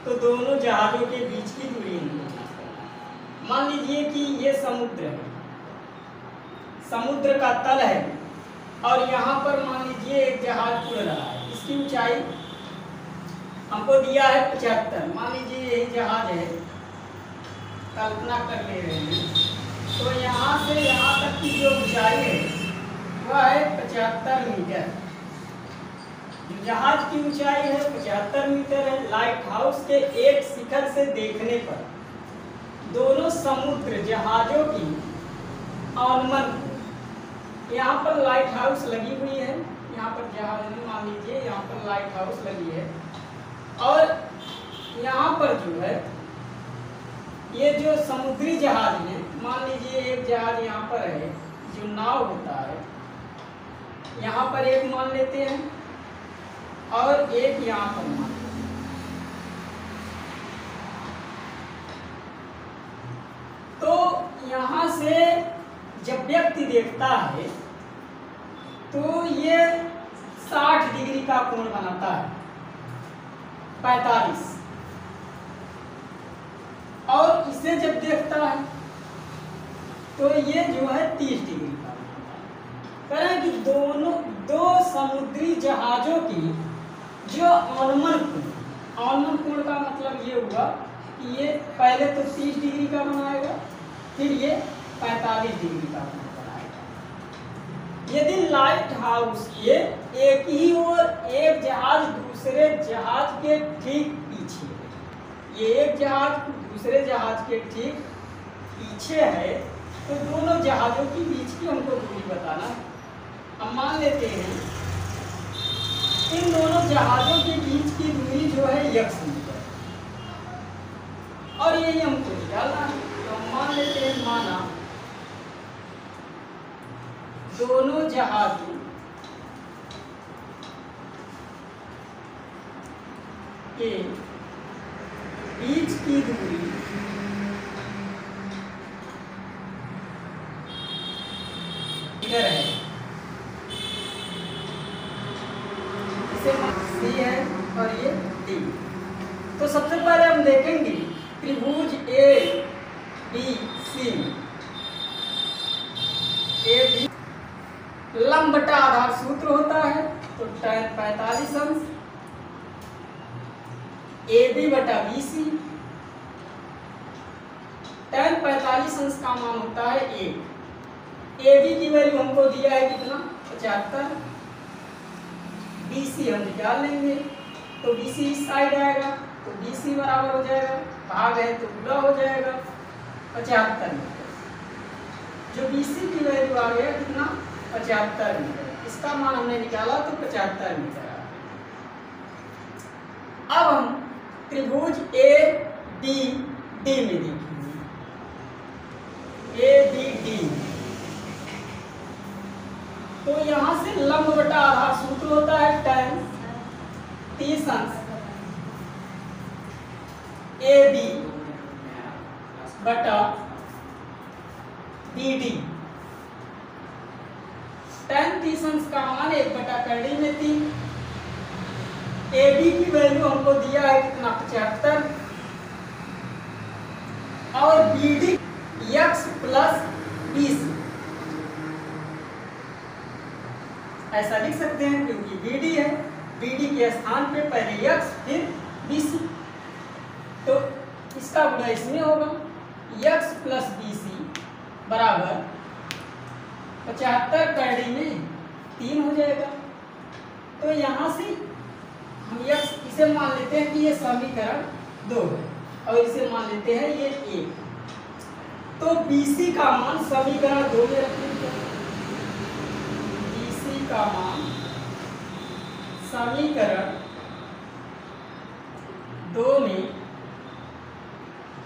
A: तो दोनों जहाजों के बीच की दूरी मान लीजिए कि ये समुद्र है, समुद्र का तल है और यहाँ पर मान लीजिए एक जहाज उड़ रहा है, इसकी ऊंचाई हमको दिया है 75, मान लीजिए यही जहाज है, कल्पना कर ले रहे हैं, तो यहाँ से यहाँ तक की जो ऊंचाई है वह है 75 मीटर। जहाज की ऊंचाई है 75 मीटर है। लाइट हाउस के एक शिखर से देखने पर दोनों समुद्र जहाजों की अनुमान, यहाँ पर लाइट हाउस लगी हुई है, यहाँ पर जहाज में मान लीजिए यहाँ पर लाइट हाउस लगी है, और यहाँ पर जो है ये जो समुद्री जहाज है, मान लीजिए एक जहाज यहाँ पर है जो नाव होता है, यहाँ पर एक मान लेते हैं और एक यहाँ पर मान लेते हैं। तो यहाँ से जब व्यक्ति देखता है तो ये 60 डिग्री का कोण बनाता है, 45, और इसे जब देखता है तो ये जो है 30 डिग्री का बनाता है। करें कि दो समुद्री जहाजों की जो अनुमान कोण का मतलब ये हुआ कि ये पहले तो 30 डिग्री का बनाएगा, फिर ये 45 डिग्री का कोण बनाएगा। यदि लाइट हाउस के एक ही और एक जहाज दूसरे जहाज के ठीक पीछे, ये एक जहाज दूसरे जहाज के ठीक पीछे है, तो दोनों जहाजों के बीच की हमको दूरी बताना है। अब मान लेते हैं इन दोनों जहाजों के बीच की दूरी जो है x मीटर, और यही हमको निकालना है। तो हम मान लेते हैं, माना दोनों जहाजों के बीच की दूरी मीटर है, इसे सी है और ये डी। तो सबसे पहले हम देखेंगे त्रिभुज A B C, A B लंब बटा आधार सूत्र होता है, तो tan 45 अंश ए बी बटा बी सी। tan 45 अंश का मान होता है 1। ए बी की वैल्यू हमको दिया है कितना, 75। बी सी हम निकाल लेंगे, तो बी सी इस साइड आएगा, तो बी सी बराबर हो जाएगा, भाग है तो पूरा हो जाएगा 75 मीटर। जो बी सी की वैल्यू आ गया कितना, 75 मीटर। इसका मान हमने निकाला तो 75 मीटर आ गया। अब हम त्रिभुज ए बी डी में देखेंगे, ए बी डी। तो यहां से लंब बटा आधार सूत्र होता है tan 30 अंश ए बी बटा बी डी। tan 30 अंश का मान 1 बटा कड़ी में 3। ए बी की वैल्यू हमको दिया है कितना, 75, और B D x plus B C, ऐसा लिख सकते हैं क्योंकि बी डी है, बी डी के स्थान पे पहले x फिर बी सी, तो इसका गुणा इसमें होगा, x प्लस बी सी बराबर 75 कड़ी में 3 हो जाएगा। तो यहाँ से हम x इसे मान लेते हैं कि ये समीकरण 2 है, और इसे मान लेते हैं ये 1। तो BC का मान समीकरण 2 में रखेंगे, BC का मान समीकरण 2 में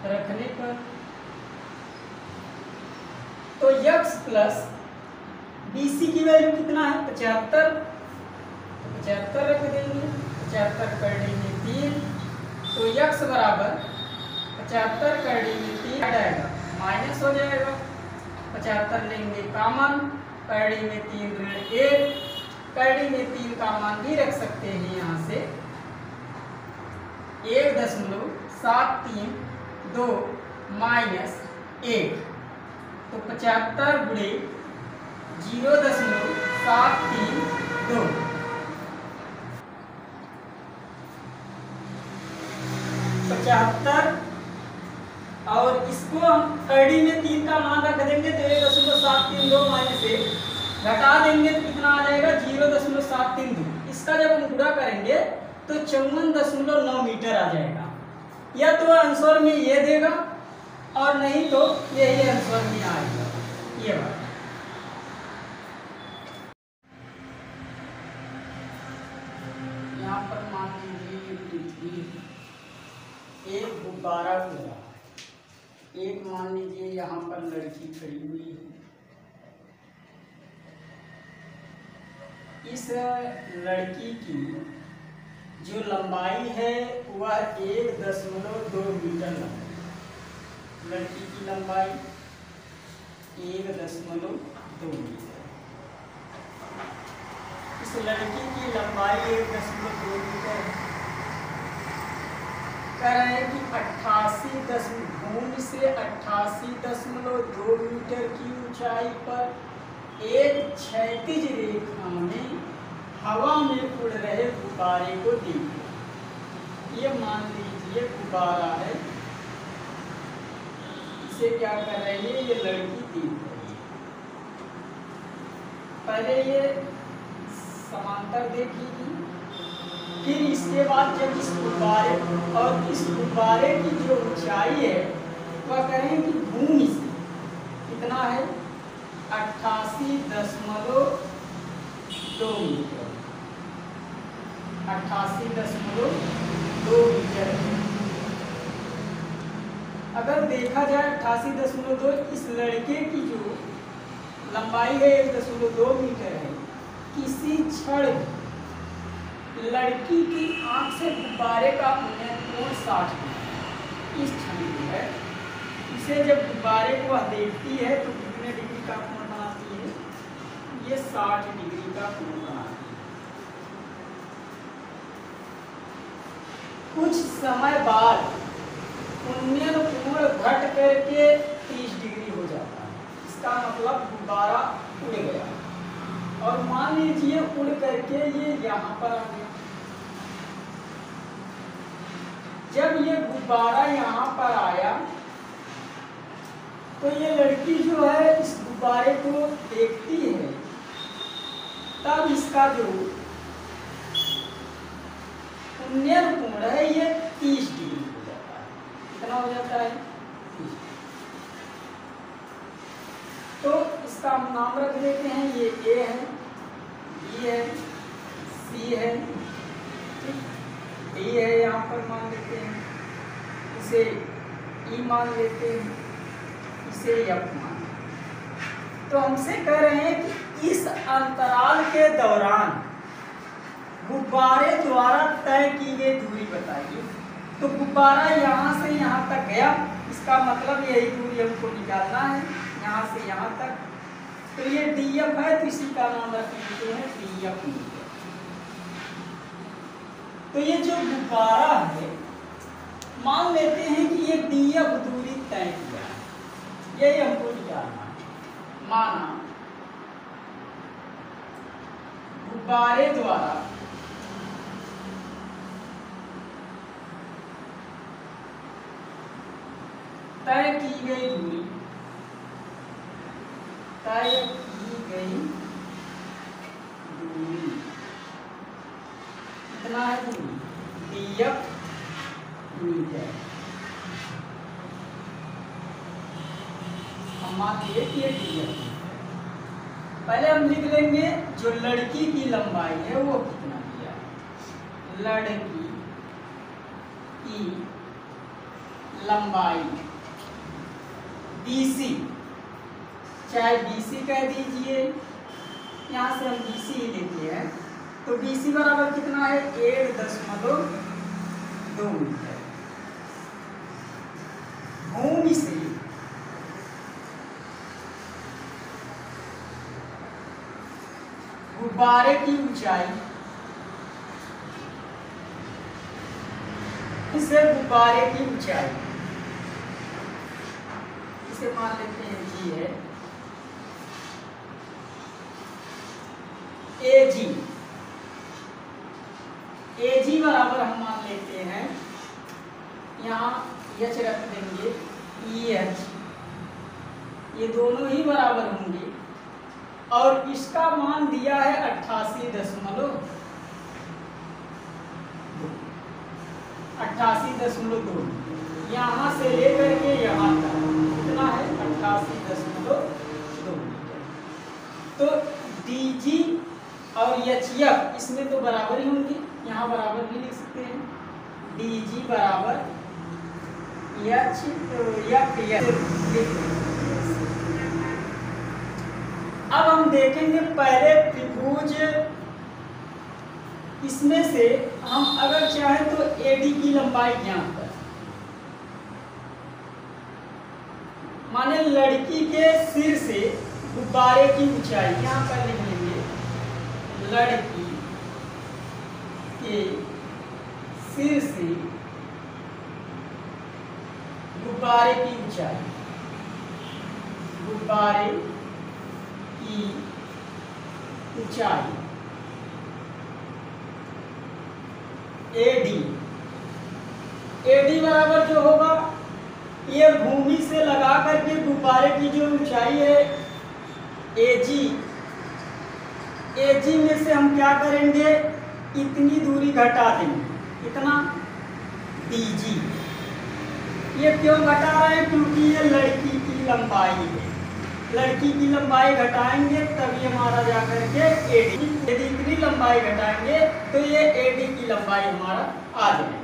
A: रखने पर, तो x प्लस BC की वैल्यू कितना है, 75, तो 75 रख देंगे, 75 करने में 3, तो x बराबर 75 करने में 3 आएगा, माइनस हो जाएगा, 75 लेंगे कॉमन, करड़ी में 3 ऋण 1, करड़ी में 3 का मान भी रख सकते हैं यहाँ से 1.732 माइनस 1, तो 75 गुणे 0.732, और इसको हम करड़ी में 3 का मान रख देंगे, तो 1.732 माइनस 1 घटा देंगे तो कितना आ जाएगा 0.732। इसका जब हम गुणा करेंगे तो 54.9 मीटर आ जाएगा। या तो आंसर में ये देगा और नहीं तो यही आंसर में आएगा। ये बात यहाँ पर मान लीजिए पृथ्वी, एक गुब्बारा उड़ा, एक मान लीजिए यहाँ पर लड़की खड़ी हुई है। इस लड़की की जो लंबाई है वह 1.2 मीटर है। लड़की की लंबाई 1.2 मीटर। इस लड़की की लंबाई 1.2 मीटर है। कह रहे हैं कि भूमि से 88.2 मीटर की ऊंचाई पर एक क्षैतिज रेखा में हवा में उड़ रहे गुब्बारे को देखो। ये मान लीजिए गुब्बारा है, इसे क्या कर रही है, ये लड़की देख रही है। पहले ये समांतर देखेगी, फिर इसके बाद जब इस गुब्बारे और इस गुब्बारे की जो ऊंचाई है वह करें कि भूमि से कितना है 88.2 मीटर। 88.2 मीटर। अगर देखा जाए 88.2, इस लड़के की जो लंबाई है 1.2 मीटर है, किसी क्षण लड़की की आंख से गुब्बारे का कोण 60 डिग्री। इस क्षण जो है इसे जब गुब्बारे को वह देखती है तो कितने डिग्री का कोण बनाती है, ये 60 डिग्री का कोण बनाती है। कुछ समय बाद उन्नयन कोण घट करके 30 डिग्री हो जाता है। इसका मतलब गुब्बारा उड़ गया और मान लीजिए उड़ करके ये यहाँ पर आ गया। जब ये गुब्बारा यहाँ पर आया तो ये लड़की जो है इस गुब्बारे को देखती है, तब इसका जो उन्नयन कोण है ये 30 डिग्री हो जाता है। कितना हो जाता है 30। तो इसका हम नाम रख देते हैं, ये ए है, बी है, सी है, डी है, यहाँ पर मान लेते हैं, इसे ई मान लेते हैं, इसे एफ मान। तो हमसे कह रहे हैं कि इस अंतराल के दौरान गुब्बारे द्वारा तय की गई दूरी बताइए। तो गुब्बारा यहाँ से यहाँ तक गया, इसका मतलब यही दूरी हमको निकालना है, यहाँ से यहाँ तक। तो ये डीएफ है, तो इसी का नाम रख लेते हैं डीएफ मीटर। तो ये जो गुब्बारा है, मान लेते हैं कि ये डीएफ दूरी तय किया है, यही हमको निकालना है। माना गुब्बारे द्वारा तय की गई दूरी, तय की गई दूरी कितना है दूरी, डीएफ मीटर। हम मान लिए कि ये डीएफ। पहले हम लिख लेंगे जो लड़की की लंबाई है वो कितना दिया है। लड़की की लंबाई BC, चाहे BC कह दीजिए, यहाँ से हम BC ही लेते हैं। तो BC बराबर कितना है 1.2 मीटर। भूमि से गुब्बारे की ऊंचाई, इसे गुब्बारे की ऊंचाई, इसे मान लेते हैं G है, AG बराबर हम मान लेते हैं, यहाँ H रख देंगे EH, ये दोनों ही बराबर होंगे और इसका मान दिया है 88.2। 88.2 यहाँ से लेकर के यहाँ तक कितना है 88.2 मीटर। तो DG और HF इसमें तो बराबर ही होंगे, यहाँ बराबर भी लिख सकते हैं। DG बराबर अब हम देखेंगे पहले त्रिभुज, इसमें से हम अगर चाहे तो AD की लंबाई ज्ञात कर, माने लड़की के सिर से गुब्बारे की ऊंचाई, यहाँ पर लिख लेंगे लड़की के सिर से गुब्बारे की ऊंचाई, गुब्बारे की ऊंचाई AD बराबर जो होगा, ये भूमि से लगा करके गुब्बारे की जो ऊंचाई है AG में से हम क्या करेंगे, इतनी दूरी घटा देंगे, इतना DG। ये क्यों घटा रहे हैं, क्योंकि ये लड़की की लंबाई है, लड़की की लंबाई घटाएंगे तभी हमारा जाकर के AD, यदि इतनी लंबाई घटाएंगे तो ये AD की लंबाई हमारा आ जाएगा।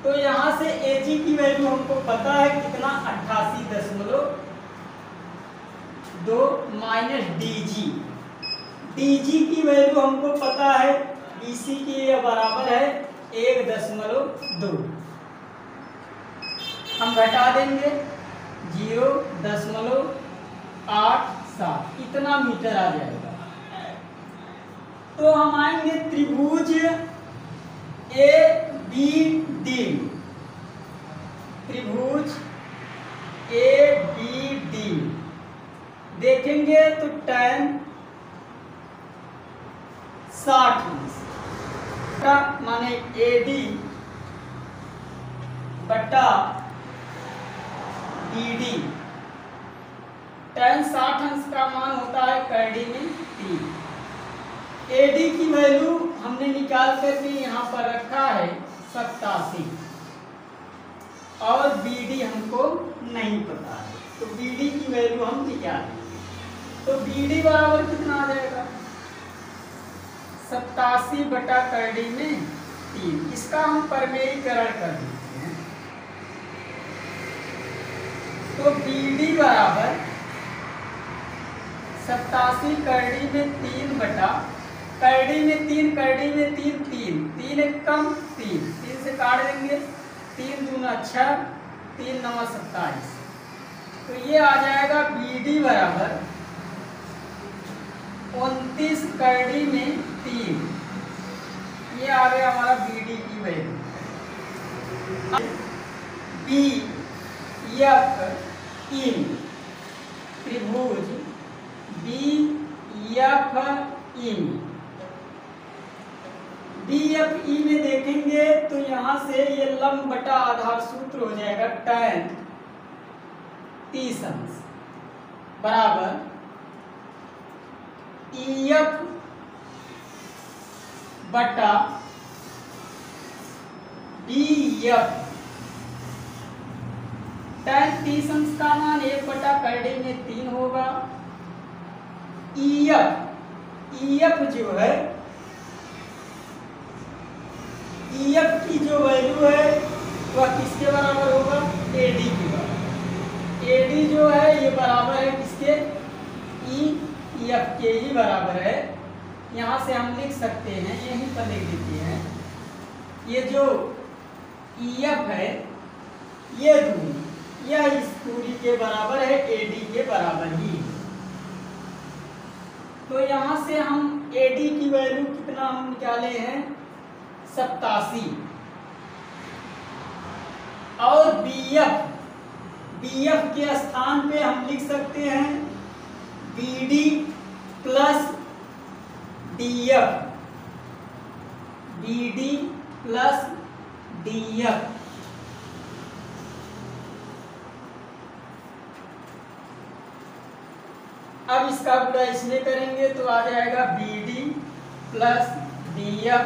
A: तो यहाँ से AG की वैल्यू हमको पता है कितना 88.2 माइनस DG की वैल्यू हमको पता है BC की ये बराबर है 1.2, हम घटा देंगे 0.87, इतना मीटर आ जाएगा। तो हम आएंगे त्रिभुज ABD, त्रिभुज ABD देखेंगे तो tan 60 माने AD बटा BD, tan 60 अंश का मान होता है करड़ी में 3। AD की वैल्यू हमने निकाल करके यहाँ पर रखा है 87 और BD हमको नहीं पता है, तो BD की वैल्यू हम निकालें। तो BD बराबर कितना आ जाएगा 87 बटा करड़ी में 3। इसका हम परमेयीकरण कर देते हैं, तो BD बराबर 87 करड़ी में 3 बटा करड़ी में 3, करड़ी में 3 3 एक कम 3 से काट देंगे, 3 दूना 6, 3 9 27। तो ये आ जाएगा BD बराबर 29 करड़ी में 3, ये आ गया हमारा BD की वैल्यू। BFE त्रिभुज BFE में देखेंगे तो यहाँ से ये लंब बटा आधार सूत्र हो जाएगा tan 30 अंश बराबर EF बटा BF। tan 30 अंश का मान 1 बटा करड़ी में 3 होगा। EF जो है, EF की जो वैल्यू है वह किसके बराबर होगा, AD के बराबर। AD जो है ये बराबर है किसके, EF के ही बराबर है। यहाँ से हम लिख सकते हैं, यहीं पर लिख देते हैं, ये जो EF है ये दूरी, यह इस दूरी के बराबर है, AD के बराबर ही। तो यहाँ से हम AD की वैल्यू कितना हम निकाले हैं 87 और BF के स्थान पे हम लिख सकते हैं BD plus DF, BD plus DF। अब इस इसका गुणा इसमें करेंगे तो आ जाएगा BD प्लस DF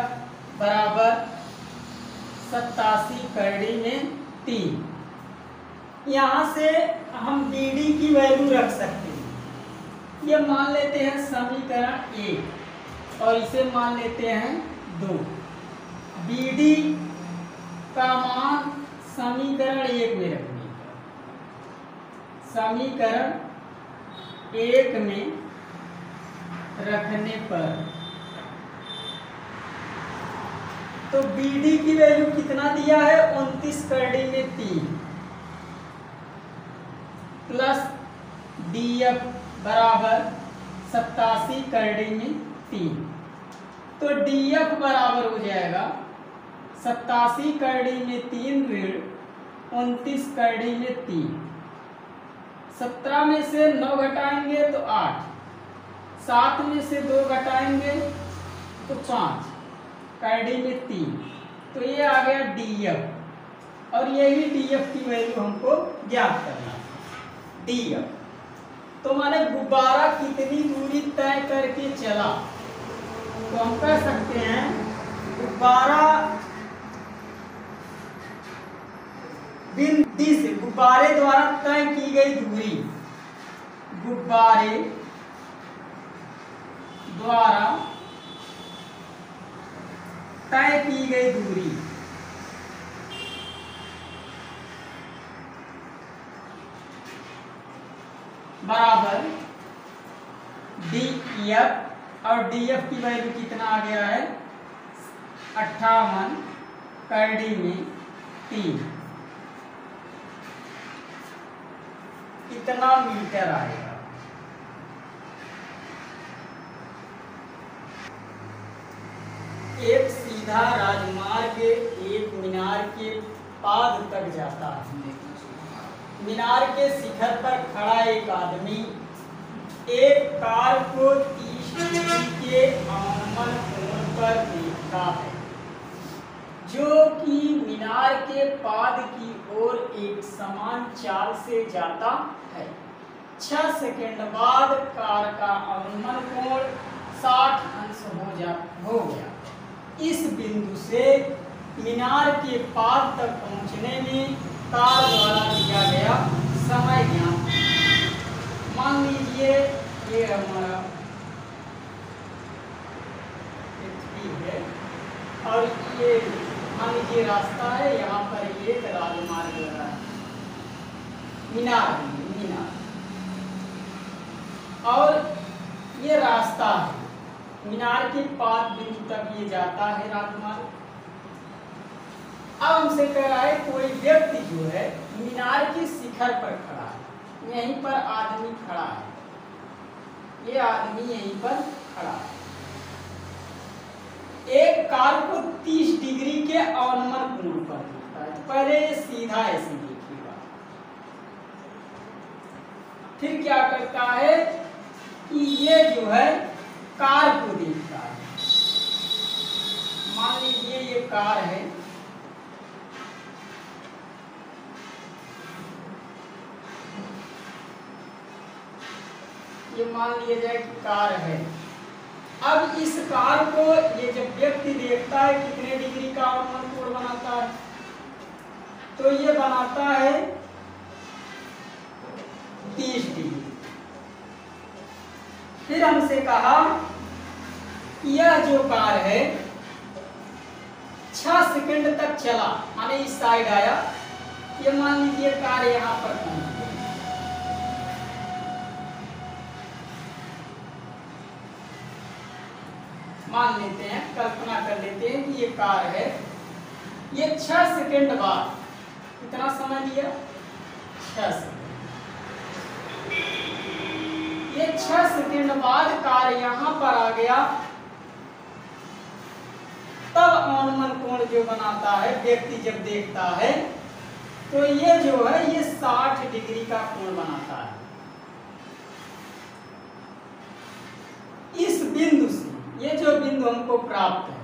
A: बराबर 87 करड़ी में 3। यहाँ से हम BD की वैल्यू रख सकते हैं। ये मान लेते हैं समीकरण 1 और इसे मान लेते हैं 2। BD का मान समीकरण 1 में रखने पर, समीकरण 1 में रखने पर तो BD की वैल्यू कितना दिया है 29 करड़ी में 3 प्लस DF बराबर 87 करड़ी में 3। तो DF बराबर हो जाएगा 87 करड़ी में 3 ऋण 29 करड़ी में 3। 17 में से 9 घटाएंगे तो 8, 7 में से 2 घटाएंगे तो 5 करड़ी में 3। तो ये आ गया DF और यही DF की वैल्यू हमको ज्ञात करना है। DF तो माने गुब्बारा कितनी दूरी तय करके चला, तो हम कह सकते हैं गुब्बारा बिंदु से गुब्बारे द्वारा तय की गई दूरी, गुब्बारे द्वारा तय की गई दूरी बराबर DF और DF की वैल्यू कितना आ गया है 58 करड़ी में 3। कितना मीटर आएगा? एक सीधा राजमार्ग एक मीनार के पाद तक जाता है। मीनार के शिखर पर खड़ा एक आदमी एक कार को 30 डिग्री के अवमन कोण पर देखता है, जो कि मीनार के पाद की ओर एक समान चाल से जाता है। 6 सेकंड बाद कार का अवमन कोण 60 अंश हो गया। इस बिंदु से मीनार के पाद तक पहुंचने में कार द्वारा लिया गया समय ज्ञात। मान लीजिए ये हमारा पृथ्वी है और ये मान लीजिए रास्ता है, यहाँ पर एक राजमार्ग लगा है, मीनार और ये रास्ता है, मीनार के पाद बिंदु तक ये जाता है राजमार्ग। अब हमसे कह रहा है कोई व्यक्ति जो है मीनार के शिखर पर खड़ा है, यहीं पर आदमी खड़ा है, ये आदमी यहीं पर खड़ा है, एक कार को 30 डिग्री के अवमन कोण पर देखता है। पहले सीधा ऐसे देखिएगा, फिर क्या करता है कि ये जो है कार को देखता है। मान लीजिए ये कार है, ये मान लिया जाए कि कार है। अब इस कार को ये जब व्यक्ति देखता है कितने डिग्री का अवमन कोण बनाता है, तो ये बनाता है 30 डिग्री। फिर हमसे कहा कि यह जो कार है 6 सेकंड तक चला, माने इस साइड आया, ये मान लीजिए कार यहाँ पर पहुंच गई। मान लेते हैं, कल्पना कर लेते हैं कि ये कार है, ये 6 सेकंड बाद कितना समय लिया 6 सेकंड। ये 6 सेकंड बाद कार यहाँ पर आ गया, तब अवमन कोण जो बनाता है व्यक्ति जब देखता है तो ये जो है ये 60 डिग्री का कोण बनाता है। इस बिंदु से, ये जो बिंदु हमको प्राप्त है,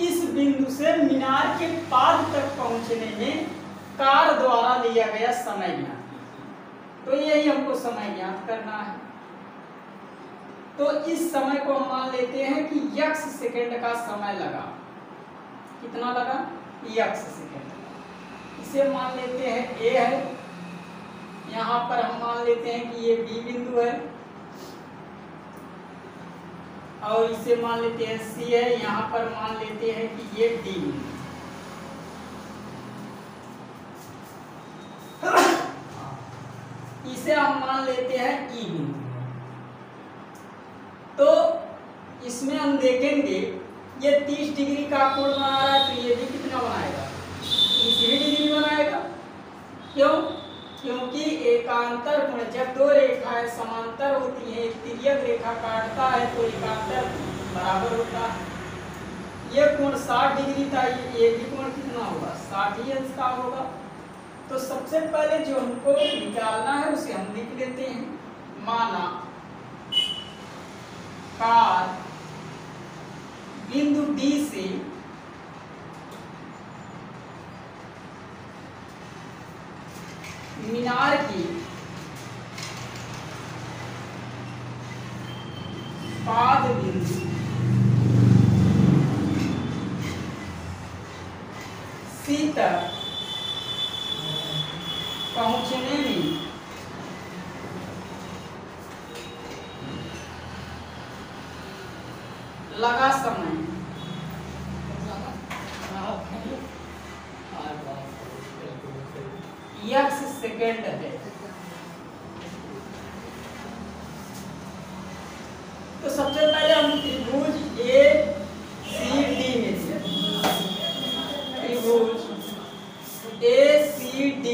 A: इस बिंदु से मीनार के पाद तक पहुंचने में कार द्वारा लिया गया समय ज्ञात, तो यही हमको समय ज्ञात करना है। तो इस समय को हम मान लेते हैं कि x सेकेंड का समय लगा। कितना लगा? x second. इसे मान लेते हैं A है, यहाँ पर हम मान लेते हैं कि ये B बिंदु है, और इसे मान लेते हैं C है, यहाँ पर मान लेते हैं कि ये D बिंदु। इसे हम मान लेते हैं E बिंदु। तो इसमें हम देखेंगे ये 30 डिग्री का कोण बना रहा है, तो ये भी कितना बनाएगा? 30 डिग्री बनाएगा। क्यों? क्योंकि एकांतर कोण, जब दो रेखाएं समांतर होती हैं, एक तिर्यक रेखा काटता है तो एकांतर बराबर होता है। ये कोण 60 डिग्री था, ये भी कोण कितना होगा? 60 अंश का होगा। तो सबसे पहले जो हमको निकालना है उसे हम लिख लेते हैं। माना कार बिंदु D से मीनार की पाद बिंदु C तक पहुंचने में लगा समय x सेकेंड है। तो सबसे पहले हम त्रिभुज ACD में से त्रिभुज ACD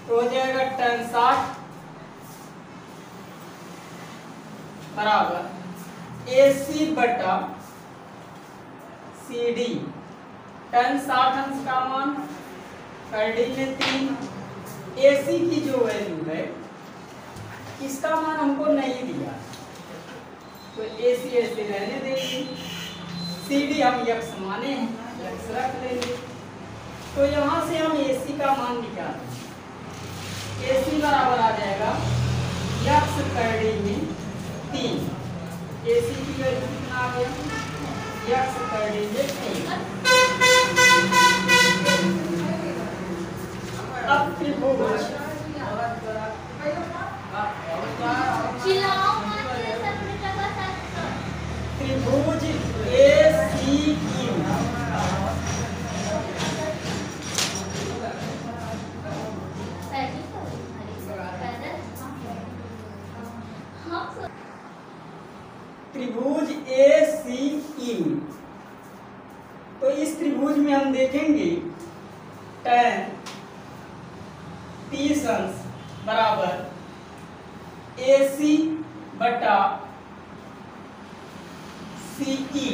A: तो हो जाएगा tan 60 बराबर AC बटा CD। tan 60 अंश का मान कर डी में 3। AC की जो वैल्यू है इसका मान हमको नहीं दिया, तो AC ऐसे रहने देंगे। CD हम x माने हैं, x रख लेंगे। तो यहाँ से हम AC का मान निकालेंगे। AC बराबर आ जाएगा x कर डी में 3। AC की वैल्यू कितना आ गया? x कर डी में 3। अब त्रिभुज त्रिभुज ACQ त्रिभुज ACQ। तो इस त्रिभुज में हम देखेंगे tan 30 अंश बराबर AC बटा CE।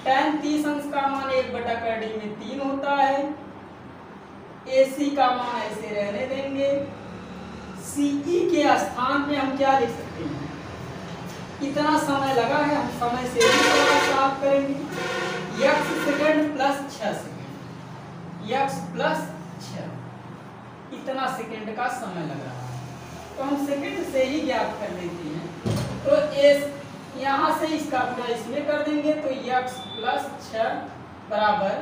A: tan 30 अंश का मान 1 बटा कर डी में 3 होता है। AC का मान ऐसे रहने देंगे। CE के स्थान पे हम क्या लिख सकते हैं? कितना समय लगा है, हम समय से भी साफ करेंगे। x second plus 6 second, x plus 6 इतना सेकेंड का समय लग रहा है, तो हम सेकेंड से ही ज्ञात कर लेते हैं। तो s यहाँ से इसका पूरा इसमें कर देंगे, तो x प्लस 6 बराबर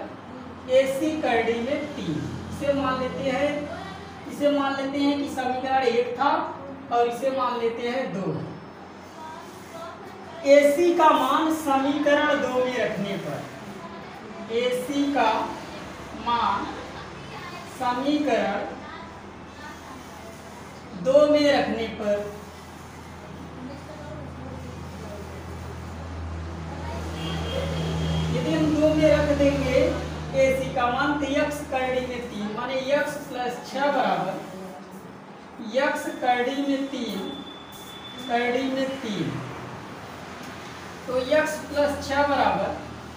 A: AC कर डी में 3। इसे मान लेते हैं कि समीकरण 1 था और इसे मान लेते हैं 2 है। AC का मान समीकरण 2 में रखने पर, AC का मान समीकरण 2 में रखने पर यदि हम 2 में रख देंगे AC का मान, तो x कर डी में 3 माने x प्लस 6 बराबर x कर डी में 3 कर डी में 3। तो x प्लस 6 बराबर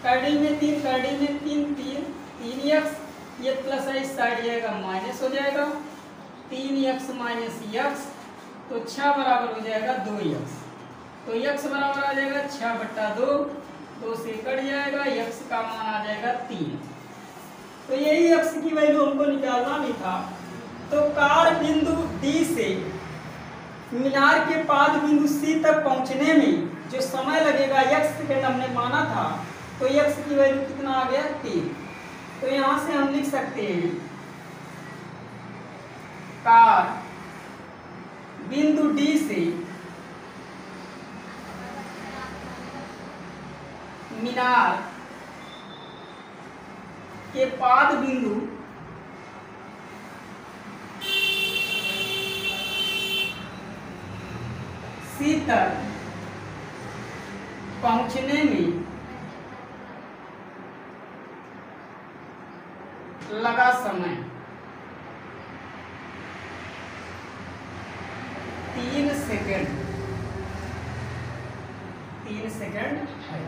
A: कर डी में 3 कर डी में 3x, ये प्लस है इस साइड जाएगा माइनस हो जाएगा 3x माइनस x, तो 6 बराबर हो जाएगा 2x। तो x बराबर आ जाएगा 6 बट्टा 2, 2 से कट जाएगा, x का मान आ जाएगा 3। तो यही x की वैल्यू हमको निकालना भी था। तो कार बिंदु D से मीनार के पाद बिंदु सी तक पहुंचने में जो समय लगेगा x सेकेंड हमने माना था, तो x की वैल्यू कितना आ गया 3। तो यहां से हम लिख सकते हैं कार बिंदु डी से मीनार के पाद बिंदु सी तक पहुंचने में लगा समय 3 सेकंड है।